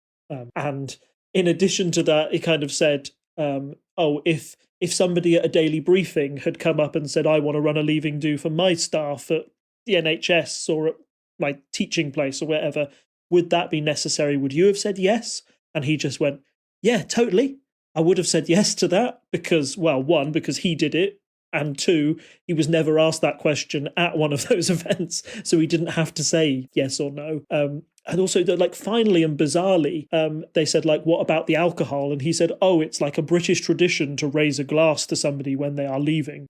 And in addition to that, he kind of said, if somebody at a daily briefing had come up and said, I want to run a leaving do for my staff at the NHS or at my teaching place or wherever, would that be necessary? Would you have said yes? And he just went, yeah, totally. I would have said yes to that because, well, one, because he did it, and two, he was never asked that question at one of those events, so he didn't have to say yes or no. And also, finally and bizarrely, they said, what about the alcohol? And he said, it's like a British tradition to raise a glass to somebody when they are leaving.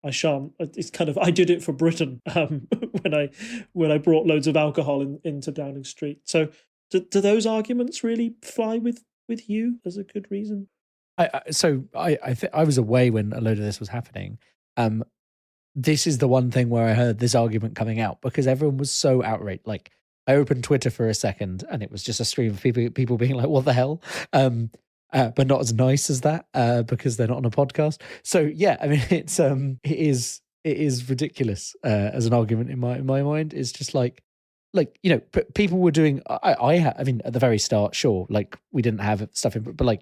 I shan't. It's kind of, I did it for Britain when I brought loads of alcohol into Downing Street. So do those arguments really fly with you as a good reason? I was away when a load of this was happening. This is the one thing where I heard this argument coming out because everyone was so outraged. Like, I opened Twitter for a second and it was just a stream of people being like, what the hell? But not as nice as that because they're not on a podcast. So yeah, I mean, it is ridiculous as an argument in my mind. It's just people were doing, I mean, at the very start, sure, we didn't have stuff in, but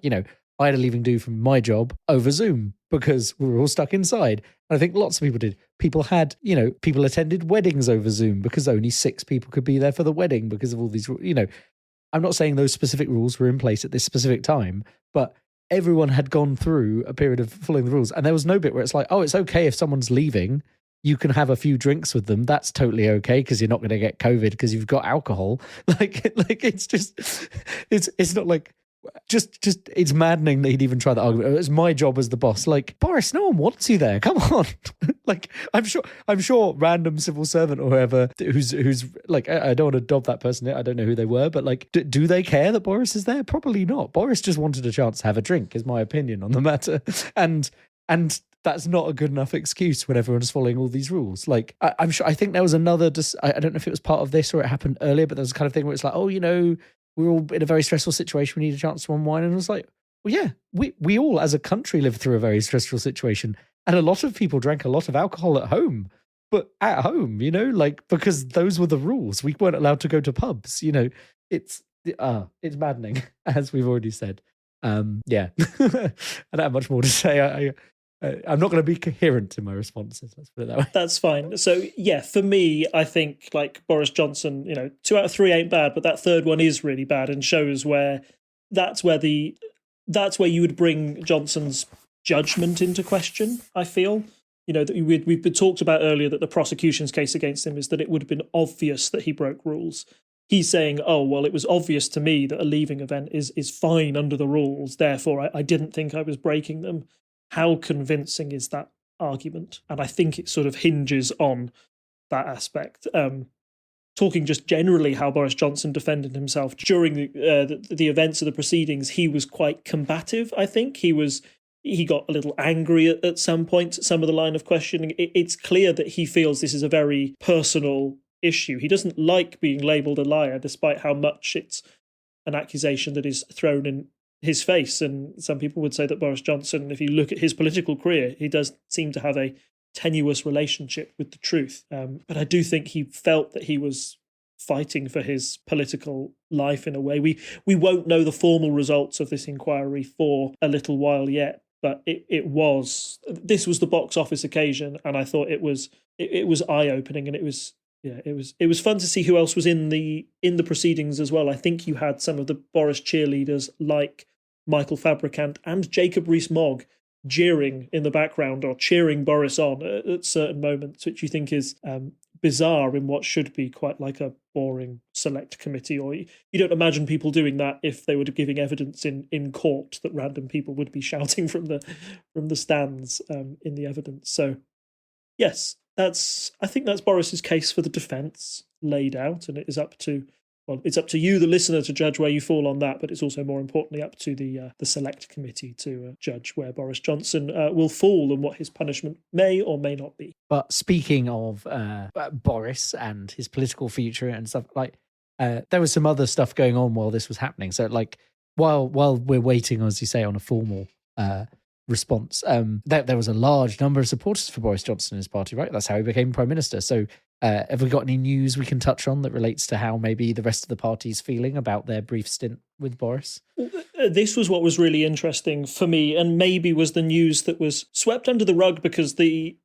I had a leaving do from my job over Zoom because we were all stuck inside. And I think lots of people did. People had, people attended weddings over Zoom because only 6 people could be there for the wedding because of all these, I'm not saying those specific rules were in place at this specific time, but everyone had gone through a period of following the rules. And there was no bit where it's like, oh, it's okay if someone's leaving, you can have a few drinks with them. That's totally okay because you're not going to get COVID because you've got alcohol. It's just, it's not like, just it's maddening that he'd even try that argument. It's my job as the boss. Boris, no one wants you there. Come on. I'm sure random civil servant or whoever who's I don't want to dob that person. I don't know who they were, but do they care that Boris is there? Probably not. Boris just wanted a chance to have a drink, is my opinion on the matter. And that's not a good enough excuse when everyone's following all these rules. I'm sure, I think there was another, I don't know if it was part of this or it happened earlier, but there was a kind of thing where it's like, we're all in a very stressful situation. We need a chance to unwind. And it was like, well, yeah, we all as a country lived through a very stressful situation. And a lot of people drank a lot of alcohol at home, but at home, because those were the rules. We weren't allowed to go to pubs, it's maddening, as we've already said. Yeah, I don't have much more to say. I'm not going to be coherent in my responses. Let's put it that way. That's fine. So yeah, for me, I think Boris Johnson, 2 out of 3 ain't bad, but that third one is really bad and shows where that's where you would bring Johnson's judgment into question. I feel, that we've been talked about earlier that the prosecution's case against him is that it would have been obvious that he broke rules. he's saying, oh, well, it was obvious to me that a leaving event is fine under the rules, therefore I didn't think I was breaking them. How convincing is that argument? And I think it sort of hinges on that aspect. Talking just generally how Boris Johnson defended himself during the events of the proceedings, he was quite combative, I think. He got a little angry at some points at some of the line of questioning. It's clear that he feels this is a very personal issue. He doesn't like being labelled a liar, despite how much it's an accusation that is thrown in his face. And some people would say that Boris Johnson, if you look at his political career, he does seem to have a tenuous relationship with the truth. But I do think he felt that he was fighting for his political life in a way. We won't know the formal results of this inquiry for a little while yet, but this was the box office occasion, and I thought it was eye-opening, and it was fun to see who else was in the proceedings as well. I think you had some of the Boris cheerleaders like Michael Fabricant and Jacob Rees-Mogg jeering in the background or cheering Boris on at certain moments, which you think is bizarre in what should be quite like a boring select committee. Or you don't imagine people doing that if they were giving evidence in court, that random people would be shouting from the stands in the evidence. So yes, I think that's Boris's case for the defence laid out, and it is up to it's up to you, the listener, to judge where you fall on that, but it's also more importantly up to the select committee to judge where Boris Johnson will fall and what his punishment may or may not be. But speaking of Boris and his political future and stuff, like there was some other stuff going on while this was happening. So like while we're waiting, as you say, on a formal response, there was a large number of supporters for Boris Johnson and his party, right? That's how he became Prime Minister. So have we got any news we can touch on that relates to how maybe the rest of the party's feeling about their brief stint with Boris? This was what was really interesting for me, and maybe was the news that was swept under the rug because the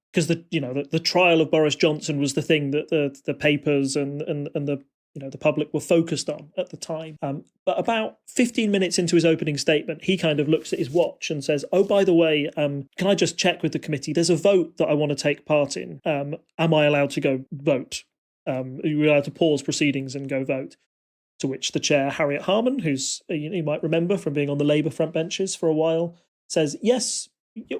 trial of Boris Johnson was the thing that the papers and the public were focused on at the time. But about 15 minutes into his opening statement, he kind of looks at his watch and says, oh, by the way, can I just check with the committee? There's a vote that I want to take part in. Am I allowed to go vote? Are you allowed to pause proceedings and go vote? To which the chair, Harriet Harman, who's you might remember from being on the Labour front benches for a while, says, yes,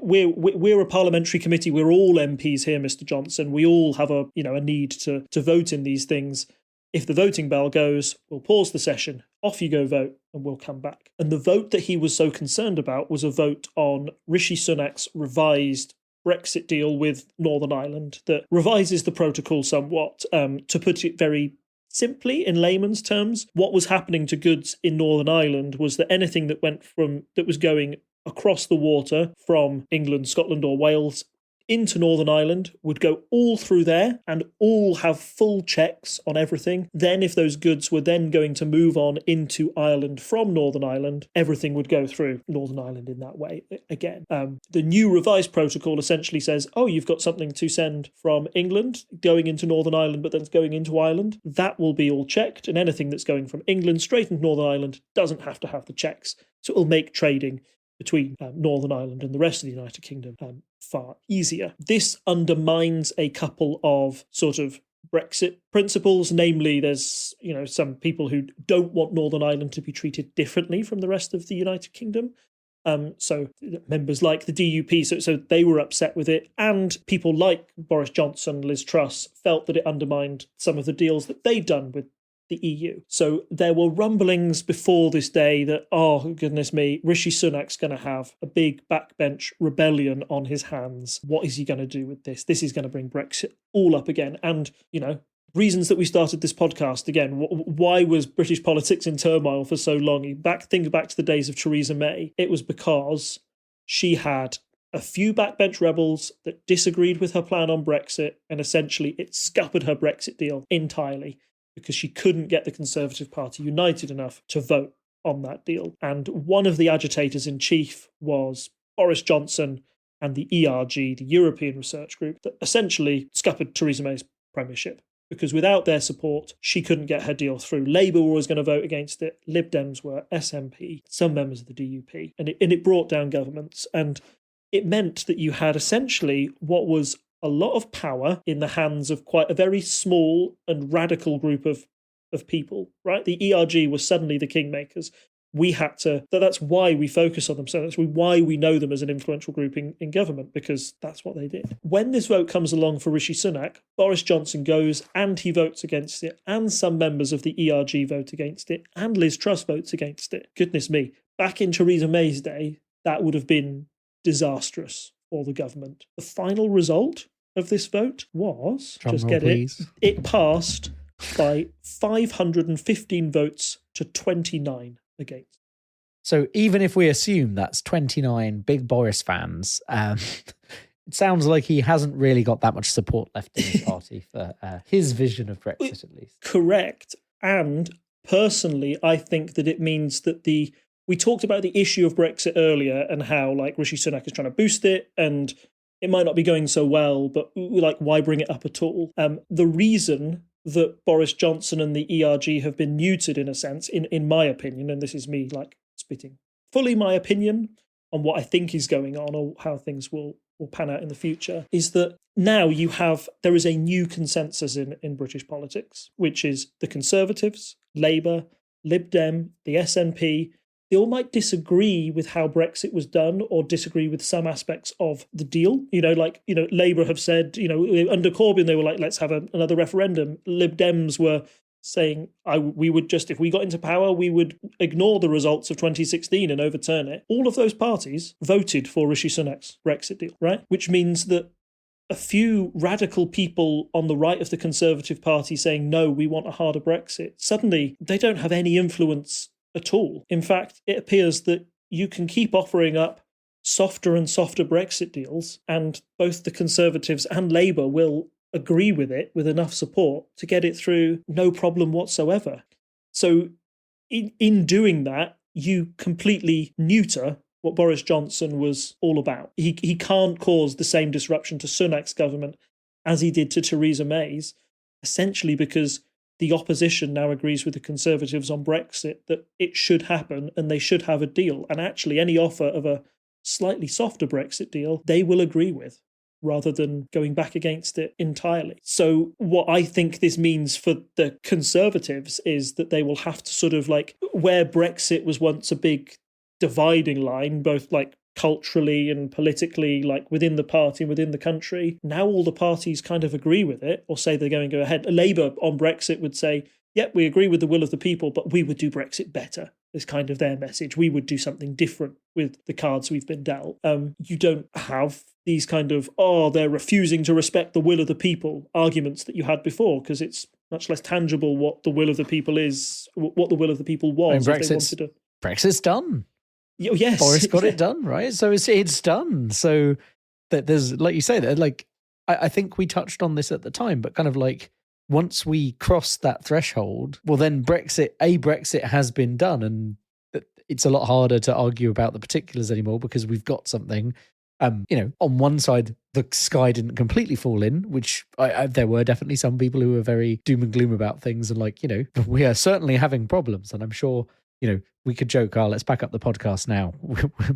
we're a parliamentary committee. We're all MPs here, Mr. Johnson. We all have a need to vote in these things. If the voting bell goes, we'll pause the session, off you go vote, and we'll come back. And the vote that he was so concerned about was a vote on Rishi Sunak's revised Brexit deal with Northern Ireland that revises the protocol somewhat. To put it very simply, in layman's terms, what was happening to goods in Northern Ireland was that anything that was going across the water from England, Scotland or Wales into Northern Ireland would go all through there and all have full checks on everything. Then if those goods were then going to move on into Ireland from Northern Ireland, everything would go through Northern Ireland in that way again. The new revised protocol essentially says, oh, you've got something to send from England going into Northern Ireland, but then it's going into Ireland. That will be all checked, and anything that's going from England straight into Northern Ireland doesn't have to have the checks. So it'll make trading between Northern Ireland and the rest of the United Kingdom far easier. This undermines a couple of sort of Brexit principles, namely there's some people who don't want Northern Ireland to be treated differently from the rest of the United Kingdom. So members like the DUP, so they were upset with it, and people like Boris Johnson, Liz Truss, felt that it undermined some of the deals that they'd done with the EU. So there were rumblings before this day that, oh, goodness me, Rishi Sunak's going to have a big backbench rebellion on his hands. What is he going to do with this? This is going to bring Brexit all up again. And, reasons that we started this podcast again, why was British politics in turmoil for so long? Think back to the days of Theresa May. It was because she had a few backbench rebels that disagreed with her plan on Brexit, and essentially it scuppered her Brexit deal entirely, because she couldn't get the Conservative Party united enough to vote on that deal. And one of the agitators in chief was Boris Johnson and the ERG, the European Research Group, that essentially scuppered Theresa May's premiership, because without their support, she couldn't get her deal through. Labour were always going to vote against it. Lib Dems were, SNP, some members of the DUP. And it brought down governments. And it meant that you had essentially what was a lot of power in the hands of quite a very small and radical group of of people, right? The ERG was suddenly the kingmakers. We had to, that's why we focus on them. So that's why we know them as an influential group in government, because that's what they did. When this vote comes along for Rishi Sunak, Boris Johnson goes and he votes against it, and some members of the ERG vote against it, and Liz Truss votes against it. Goodness me. Back in Theresa May's day, that would have been disastrous for the government. The final result of this vote was, it passed by 515 votes to 29 against. So even if we assume that's 29 big Boris fans, it sounds like he hasn't really got that much support left in his party for his vision of Brexit, at least. Correct. And personally, I think that it means that we talked about the issue of Brexit earlier and how like Rishi Sunak is trying to boost it and it might not be going so well, but like why bring it up at all? The reason that Boris Johnson and the ERG have been neutered, in a sense, in my opinion, and this is me like spitting fully my opinion on what I think is going on or how things will pan out in the future, is that now there is a new consensus in British politics, which is the Conservatives, Labour, Lib Dem, the SNP. They all might disagree with how Brexit was done or disagree with some aspects of the deal. Labour have said, under Corbyn, they were like, let's have another referendum. Lib Dems were saying, we would just, if we got into power, we would ignore the results of 2016 and overturn it. All of those parties voted for Rishi Sunak's Brexit deal, right? Which means that a few radical people on the right of the Conservative Party saying, no, we want a harder Brexit, suddenly they don't have any influence at all. In fact, it appears that you can keep offering up softer and softer Brexit deals, and both the Conservatives and Labour will agree with it with enough support to get it through no problem whatsoever. So in doing that, you completely neuter what Boris Johnson was all about. He can't cause the same disruption to Sunak's government as he did to Theresa May's, essentially because the opposition now agrees with the Conservatives on Brexit that it should happen and they should have a deal. And actually any offer of a slightly softer Brexit deal, they will agree with, rather than going back against it entirely. So what I think this means for the Conservatives is that they will have to sort of like, where Brexit was once a big dividing line, both like culturally and politically, like within the party and within the country, now all the parties kind of agree with it or say they're going to go ahead. Labour on Brexit would say, yep, we agree with the will of the people, but we would do Brexit better. Is kind of their message. We would do something different with the cards we've been dealt. You don't have these kind of, they're refusing to respect the will of the people arguments that you had before, because it's much less tangible what the will of the people is, what the will of the people was. Brexit's done. Yes. Boris got it done, right? So it's done. So that there's, like you say, that like I think we touched on this at the time, but kind of like once we cross that threshold, well then Brexit has been done, and it's a lot harder to argue about the particulars anymore because we've got something. On one side, the sky didn't completely fall in, which there were definitely some people who were very doom and gloom about things, and like, we are certainly having problems, and I'm sure, we could joke, let's back up the podcast now.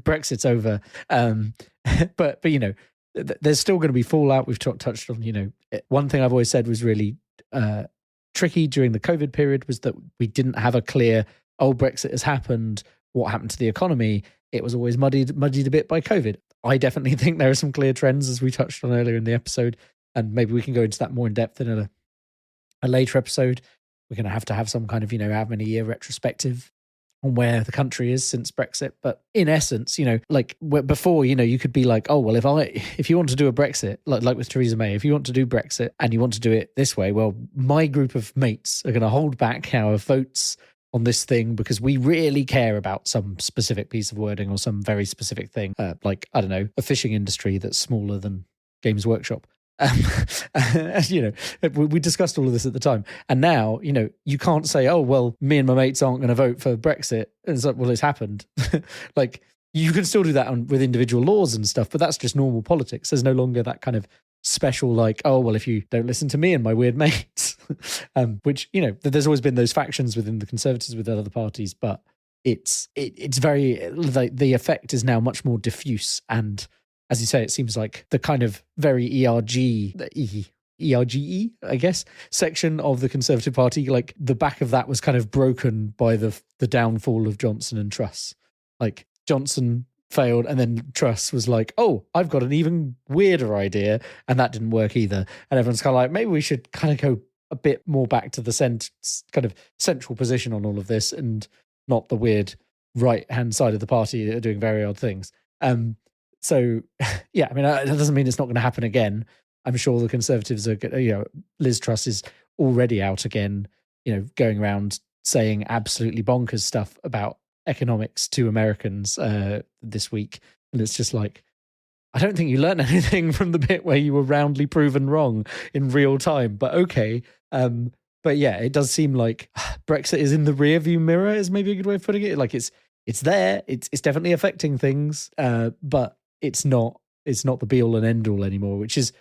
Brexit's over. But there's still going to be fallout. We've touched on, one thing I've always said was really tricky during the COVID period was that we didn't have a clear, Brexit has happened. What happened to the economy? It was always muddied a bit by COVID. I definitely think there are some clear trends, as we touched on earlier in the episode, and maybe we can go into that more in depth in a later episode. We're going to have some kind of, how many year retrospective on where the country is since Brexit. But in essence, like before, you could be like, if you want to do a Brexit, like with Theresa May, if you want to do Brexit and you want to do it this way, well, my group of mates are going to hold back our votes on this thing because we really care about some specific piece of wording or some very specific thing, like, I don't know, a fishing industry that's smaller than Games Workshop. We discussed all of this at the time. And now, you can't say, me and my mates aren't going to vote for Brexit. And it's like, well, it's happened. Like, you can still do that with individual laws and stuff, but that's just normal politics. There's no longer that kind of special, like, if you don't listen to me and my weird mates, which, there's always been those factions within the Conservatives with other parties, but it's very, like, the effect is now much more diffuse. And as you say, it seems like the kind of very ERGE, I guess, section of the Conservative Party, like the back of that was kind of broken by the downfall of Johnson and Truss. Like Johnson failed, and then Truss was like, oh, I've got an even weirder idea, and that didn't work either. And everyone's kind of like, maybe we should kind of go a bit more back to the kind of central position on all of this, and not the weird right-hand side of the party that are doing very odd things. So, yeah, I mean, that doesn't mean it's not going to happen again. I'm sure the Conservatives are, Liz Truss is already out again, going around saying absolutely bonkers stuff about economics to Americans this week. And it's just like, I don't think you learned anything from the bit where you were roundly proven wrong in real time, but okay. But yeah, it does seem like Brexit is in the rearview mirror is maybe a good way of putting it. Like it's there, it's definitely affecting things, but it's not the be all and end all anymore, which is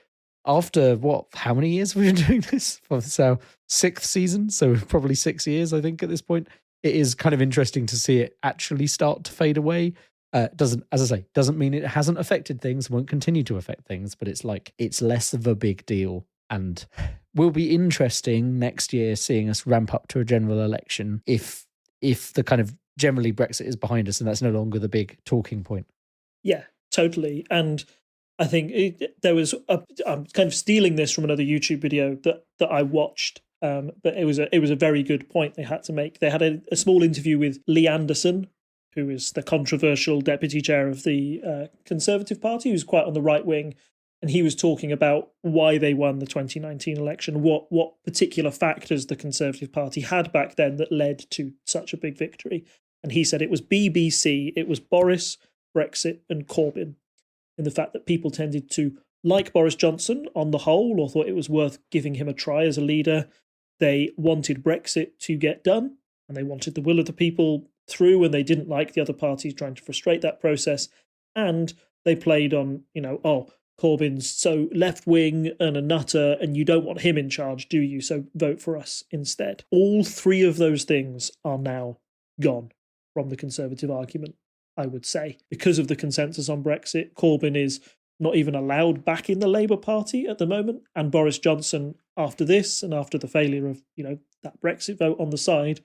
after how many years we've been doing this? It's our 6th season, so probably 6 years, I think, at this point. It is kind of interesting to see it actually start to fade away. Doesn't mean it hasn't affected things, won't continue to affect things, but it's like it's less of a big deal, and will be interesting next year seeing us ramp up to a general election if the kind of generally Brexit is behind us and that's no longer the big talking point. Yeah, totally. And I think I'm kind of stealing this from another YouTube video that I watched, but it was a very good point they had to make. They had a small interview with Lee Anderson, who is the controversial deputy chair of the Conservative Party, who's quite on the right wing, and he was talking about why they won the 2019 election, what particular factors the Conservative Party had back then that led to such a big victory. And he said it was BBC, it was Boris, Brexit, and Corbyn. And the fact that people tended to like Boris Johnson on the whole, or thought it was worth giving him a try as a leader. They wanted Brexit to get done, and they wanted the will of the people through, and they didn't like the other parties trying to frustrate that process. And they played on, Corbyn's so left-wing and a nutter, and you don't want him in charge, do you? So vote for us instead. All three of those things are now gone from the Conservative argument, I would say. Because of the consensus on Brexit, Corbyn is not even allowed back in the Labour Party at the moment, and Boris Johnson, after this and after the failure of, that Brexit vote on the side,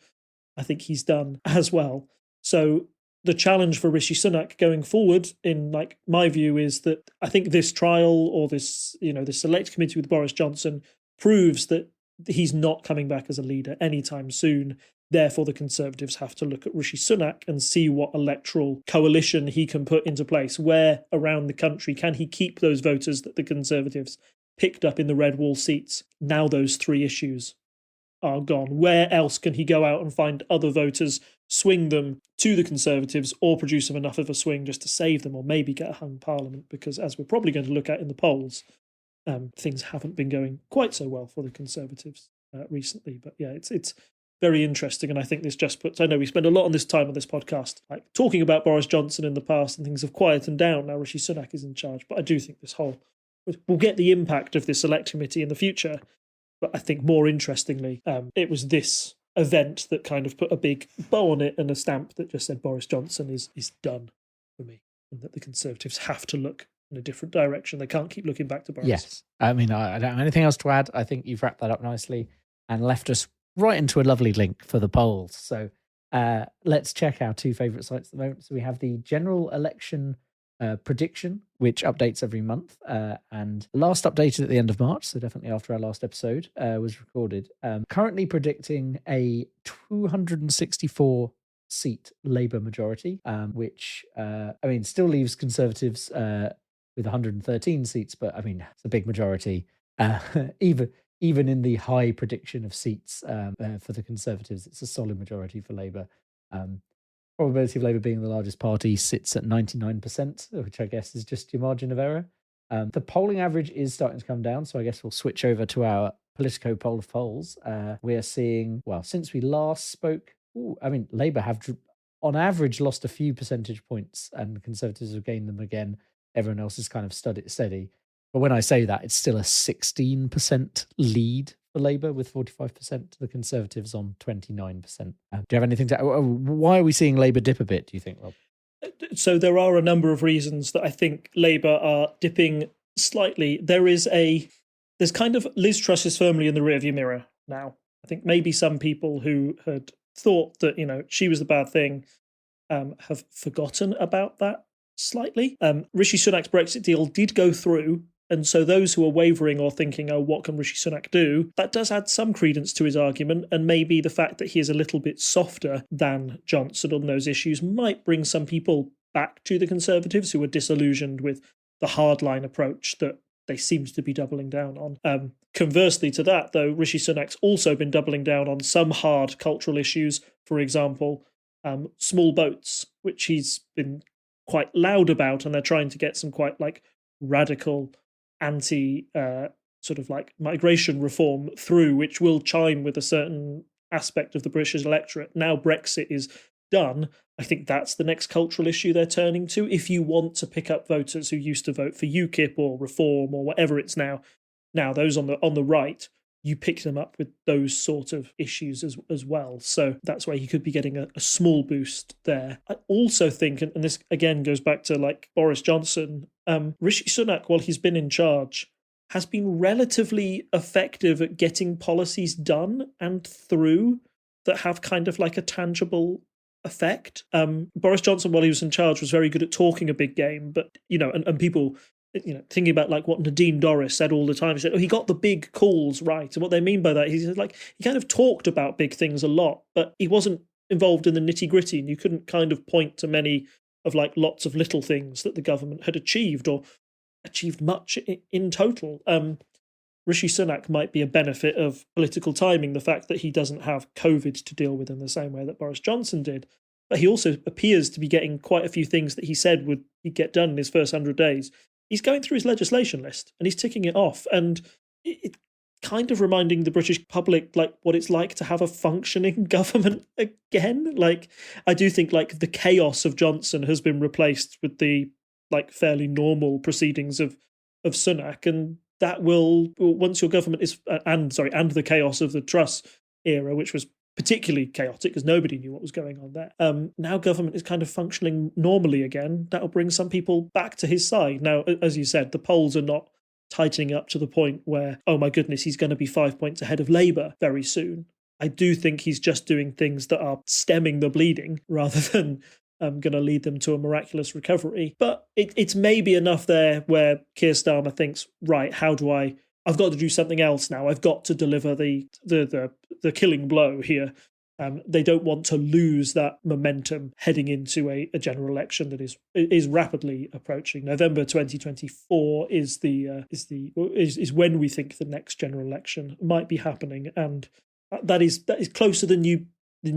I think he's done as well. So the challenge for Rishi Sunak going forward, in my view, is that I think this trial or this select committee with Boris Johnson proves that he's not coming back as a leader anytime soon. Therefore, the Conservatives have to look at Rishi Sunak and see what electoral coalition he can put into place. Where around the country can he keep those voters that the Conservatives picked up in the red wall seats? Now those three issues are gone. Where else can he go out and find other voters, swing them to the Conservatives, or produce them enough of a swing just to save them, or maybe get a hung parliament? Because as we're probably going to look at in the polls, things haven't been going quite so well for the Conservatives recently. But yeah, it's very interesting, and I think this just puts... I know we spend a lot on this time on this podcast, talking about Boris Johnson in the past, and things have quietened down now Rishi Sunak is in charge. But I do think we'll get the impact of this select committee in the future. But I think more interestingly, it was this event that kind of put a big bow on it and a stamp that just said Boris Johnson is done for me, and that the Conservatives have to look in a different direction. They can't keep looking back to Boris. Yes. I mean, I don't have anything else to add. I think you've wrapped that up nicely and left us right into a lovely link for the polls. So let's check our two favourite sites at the moment. So we have the general election prediction, which updates every month, and last updated at the end of March, so definitely after our last episode was recorded. Currently predicting a 264 seat Labour majority, which still leaves Conservatives with 113 seats, but I mean it's a big majority. Even in the high prediction of seats for the Conservatives, it's a solid majority for Labour. Probability of Labour being the largest party sits at 99%, which I guess is just your margin of error. The polling average is starting to come down, so I guess we'll switch over to our Politico poll of polls. We're seeing, since we last spoke, Labour have on average lost a few percentage points, and the Conservatives have gained them again. Everyone else is kind of steady. But when I say that, it's still a 16% lead for Labour, with 45% to the Conservatives on 29%. Do you have anything to... Why are we seeing Labour dip a bit, do you think, Rob? So there are a number of reasons that I think Labour are dipping slightly. There is a there's kind of Liz Truss is firmly in the rearview mirror now. I think maybe some people who had thought that, she was the bad thing have forgotten about that slightly. Rishi Sunak's Brexit deal did go through. And so those who are wavering or thinking, oh, what can Rishi Sunak do? That does add some credence to his argument. And maybe the fact that he is a little bit softer than Johnson on those issues might bring some people back to the Conservatives who were disillusioned with the hardline approach that they seemed to be doubling down on. Conversely to that, though, Rishi Sunak's also been doubling down on some hard cultural issues. For example, small boats, which he's been quite loud about, and they're trying to get some quite radical anti sort of migration reform through, which will chime with a certain aspect of the British electorate. Now Brexit is done, I think that's the next cultural issue they're turning to. If you want to pick up voters who used to vote for UKIP or Reform or whatever it's now those on the right, you pick them up with those sort of issues as well. So that's why he could be getting a small boost there. I also think, and this again goes back to Boris Johnson, Rishi Sunak, while he's been in charge, has been relatively effective at getting policies done and through that have kind of a tangible effect. Boris Johnson, while he was in charge, was very good at talking a big game, but and people thinking about what Nadine Dorris said all the time. She said, he got the big calls right. And what they mean by that, he said he kind of talked about big things a lot, but he wasn't involved in the nitty gritty, and you couldn't kind of point to many of lots of little things that the government had achieved or achieved much in total. Rishi Sunak might be a benefit of political timing, the fact that he doesn't have COVID to deal with in the same way that Boris Johnson did. But he also appears to be getting quite a few things that he said he'd get done in his first 100 days. He's going through his legislation list and he's ticking it off. And it kind of reminding the British public what it's like to have a functioning government again. I do think the chaos of Johnson has been replaced with the fairly normal proceedings of Sunak, and that will, once your government is and the chaos of the Truss era, which was particularly chaotic because nobody knew what was going on there. Now government is kind of functioning normally again. That'll bring some people back to his side. Now, as you said, the polls are not tightening up to the point where, oh my goodness, he's going to be 5 points ahead of Labour very soon. I do think he's just doing things that are stemming the bleeding rather than going to lead them to a miraculous recovery. But it's maybe enough there where Keir Starmer thinks, right, I've got to do something else now. I've got to deliver the killing blow here. They don't want to lose that momentum heading into a general election that is rapidly approaching. November 2024 is when we think the next general election might be happening, and that is closer than you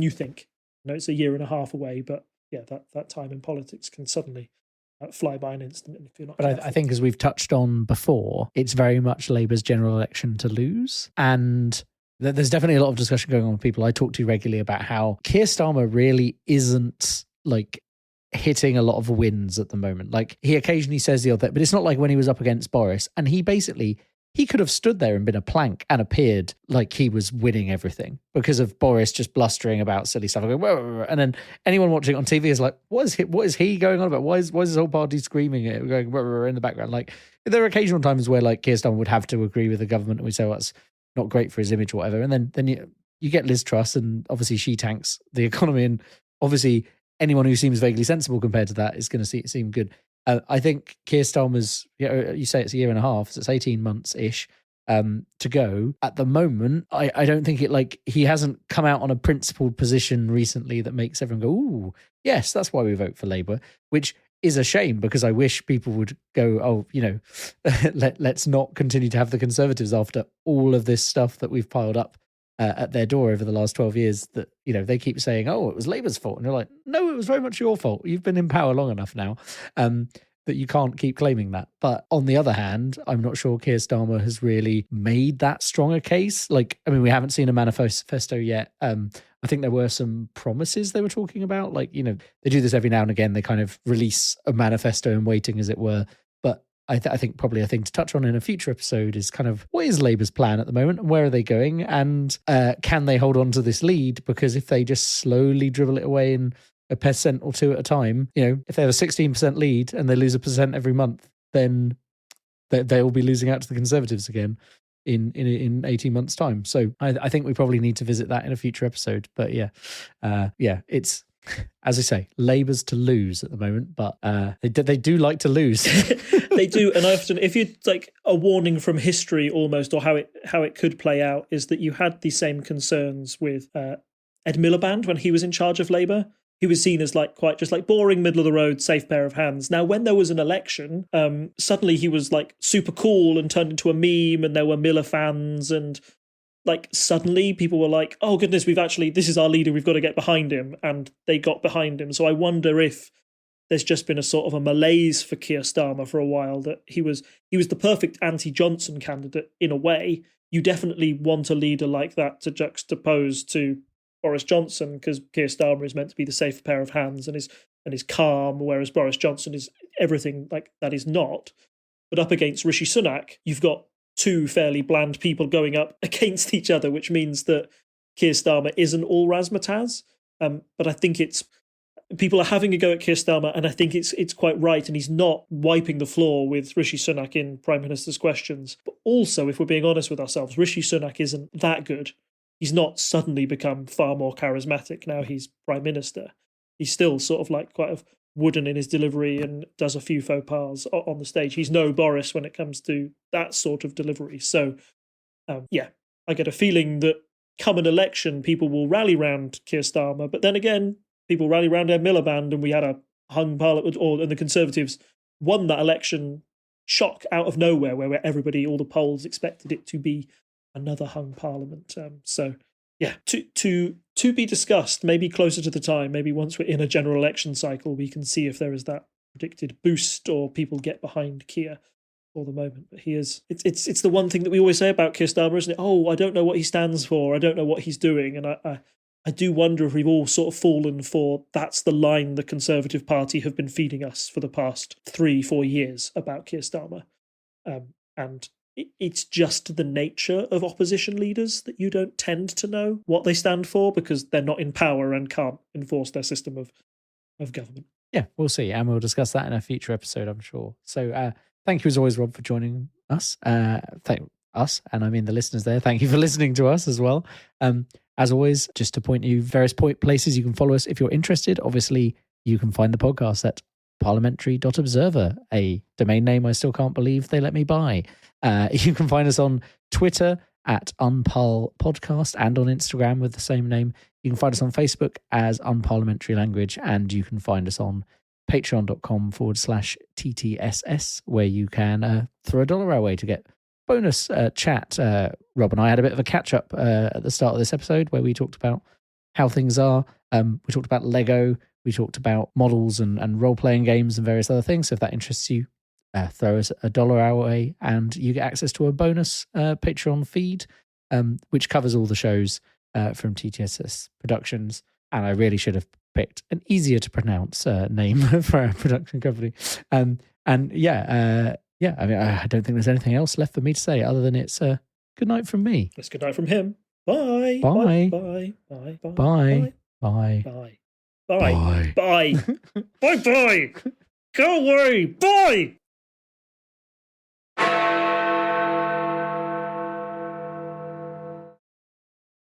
think. It's a year and a half away, but yeah, that time in politics can suddenly fly by an instant if you're not careful. But I think, as we've touched on before, it's very much Labour's general election to lose. And there's definitely a lot of discussion going on with people I talk to regularly about how Keir Starmer really isn't hitting a lot of wins at the moment. He occasionally says the odd thing, but it's not like when he was up against Boris, and he could have stood there and been a plank and appeared like he was winning everything because of Boris just blustering about silly stuff. And then anyone watching it on TV is like, what is he going on about? Why is his whole party screaming it, going in the background? There are occasional times where Keir Starmer would have to agree with the government and we say, well, that's not great for his image or whatever. And then you get Liz Truss, and obviously she tanks the economy, and obviously anyone who seems vaguely sensible compared to that is going to seem good. I think Keir Starmer's, you say it's a year and a half, so it's 18 months-ish to go. At the moment, I don't think he hasn't come out on a principled position recently that makes everyone go, ooh, yes, that's why we vote for Labour, which is a shame because I wish people would go, let's not continue to have the Conservatives after all of this stuff that we've piled up at their door over the last 12 years that, they keep saying, oh, it was Labour's fault. And you're like, no, it was very much your fault. You've been in power long enough now that you can't keep claiming that. But on the other hand, I'm not sure Keir Starmer has really made that strong a case. We haven't seen a manifesto yet. I think there were some promises they were talking about. They do this every now and again. They kind of release a manifesto in waiting, as it were. But I think probably a thing to touch on in a future episode is kind of what is Labour's plan at the moment and where are they going, and can they hold on to this lead? Because if they just slowly dribble it away in 1% or 2% at a time, if they have a 16% lead and they lose 1% every month, then they'll be losing out to the Conservatives again. in 18 months' time. So I think we probably need to visit that in a future episode. But yeah, it's, as I say, Labour's to lose at the moment, but they do like to lose. They do, and I often, if you like a warning from history almost, or how it could play out, is that you had the same concerns with Ed Miliband when he was in charge of Labour. He was seen as like quite just like boring, middle of the road, safe pair of hands. Now, when there was an election, suddenly he was like super cool and turned into a meme, and there were Miller fans, and like suddenly people were like, "Oh goodness, this is our leader. We've got to get behind him," and they got behind him. So I wonder if there's just been a sort of a malaise for Keir Starmer for a while, that he was the perfect anti-Johnson candidate in a way. You definitely want a leader like that to juxtapose to Boris Johnson, because Keir Starmer is meant to be the safe pair of hands and is calm, whereas Boris Johnson is everything like that is not. But up against Rishi Sunak, you've got two fairly bland people going up against each other, which means that Keir Starmer isn't all razzmatazz. But I think people are having a go at Keir Starmer, and I think it's quite right, and he's not wiping the floor with Rishi Sunak in Prime Minister's questions. But also, if we're being honest with ourselves, Rishi Sunak isn't that good. He's not suddenly become far more charismatic now he's Prime Minister. He's still sort of like quite wooden in his delivery and does a few faux pas on the stage. He's no Boris when it comes to that sort of delivery. So, I get a feeling that come an election, people will rally round Keir Starmer. But then again, people rally round Ed Miliband, and we had a hung parliament, and the Conservatives won that election shock out of nowhere, where everybody, all the polls expected it to be another hung parliament. To be discussed, maybe closer to the time, maybe once we're in a general election cycle, we can see if there is that predicted boost or people get behind Keir for the moment. But it's the one thing that we always say about Keir Starmer, isn't it? Oh, I don't know what he stands for. I don't know what he's doing. And I do wonder if we've all sort of fallen for that's the line the Conservative Party have been feeding us for the past 3-4 years about Keir Starmer. And it's just the nature of opposition leaders that you don't tend to know what they stand for, because they're not in power and can't enforce their system of government. Yeah, we'll see. And we'll discuss that in a future episode, I'm sure. So thank you as always, Rob, for joining us. Thank us, and I mean the listeners there. Thank you for listening to us as well. As always, just to point you various places you can follow us if you're interested. Obviously, you can find the podcast at parliamentary.observer, a domain name I still can't believe they let me buy. You can find us on Twitter at Unparl Podcast and on Instagram with the same name. You can find us on Facebook as Unparliamentary Language, and you can find us on patreon.com/TTSS, where you can throw $1 our way to get bonus chat. Rob and I had a bit of a catch up at the start of this episode where we talked about how things are. We talked about Lego. We talked about models and role-playing games and various other things. So if that interests you, throw us $1 our way and you get access to a bonus Patreon feed, which covers all the shows from TTSS Productions. And I really should have picked an easier to pronounce name for our production company. I mean, I don't think there's anything else left for me to say other than it's good night from me. It's good night from him. Bye. Bye. Bye. Bye. Bye. Bye. Bye. Bye. Bye. Bye. Bye. Bye. Go away. Bye.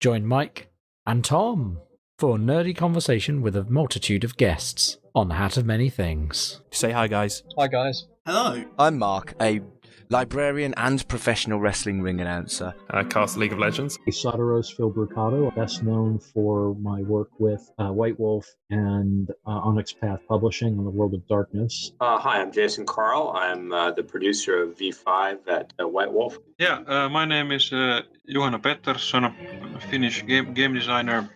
Join Mike and Tom for nerdy conversation with a multitude of guests on Hat of Many Things. Say hi, guys. Hi, guys. Hello. I'm Mark, a librarian and professional wrestling ring announcer. I cast League of Legends. Soteros Philbrucato, best known for my work with White Wolf and Onyx Path Publishing on the World of Darkness. Hi, I'm Jason Carl. I'm the producer of V5 at White Wolf. Yeah, my name is Johanna Pettersson. I'm a Finnish game designer.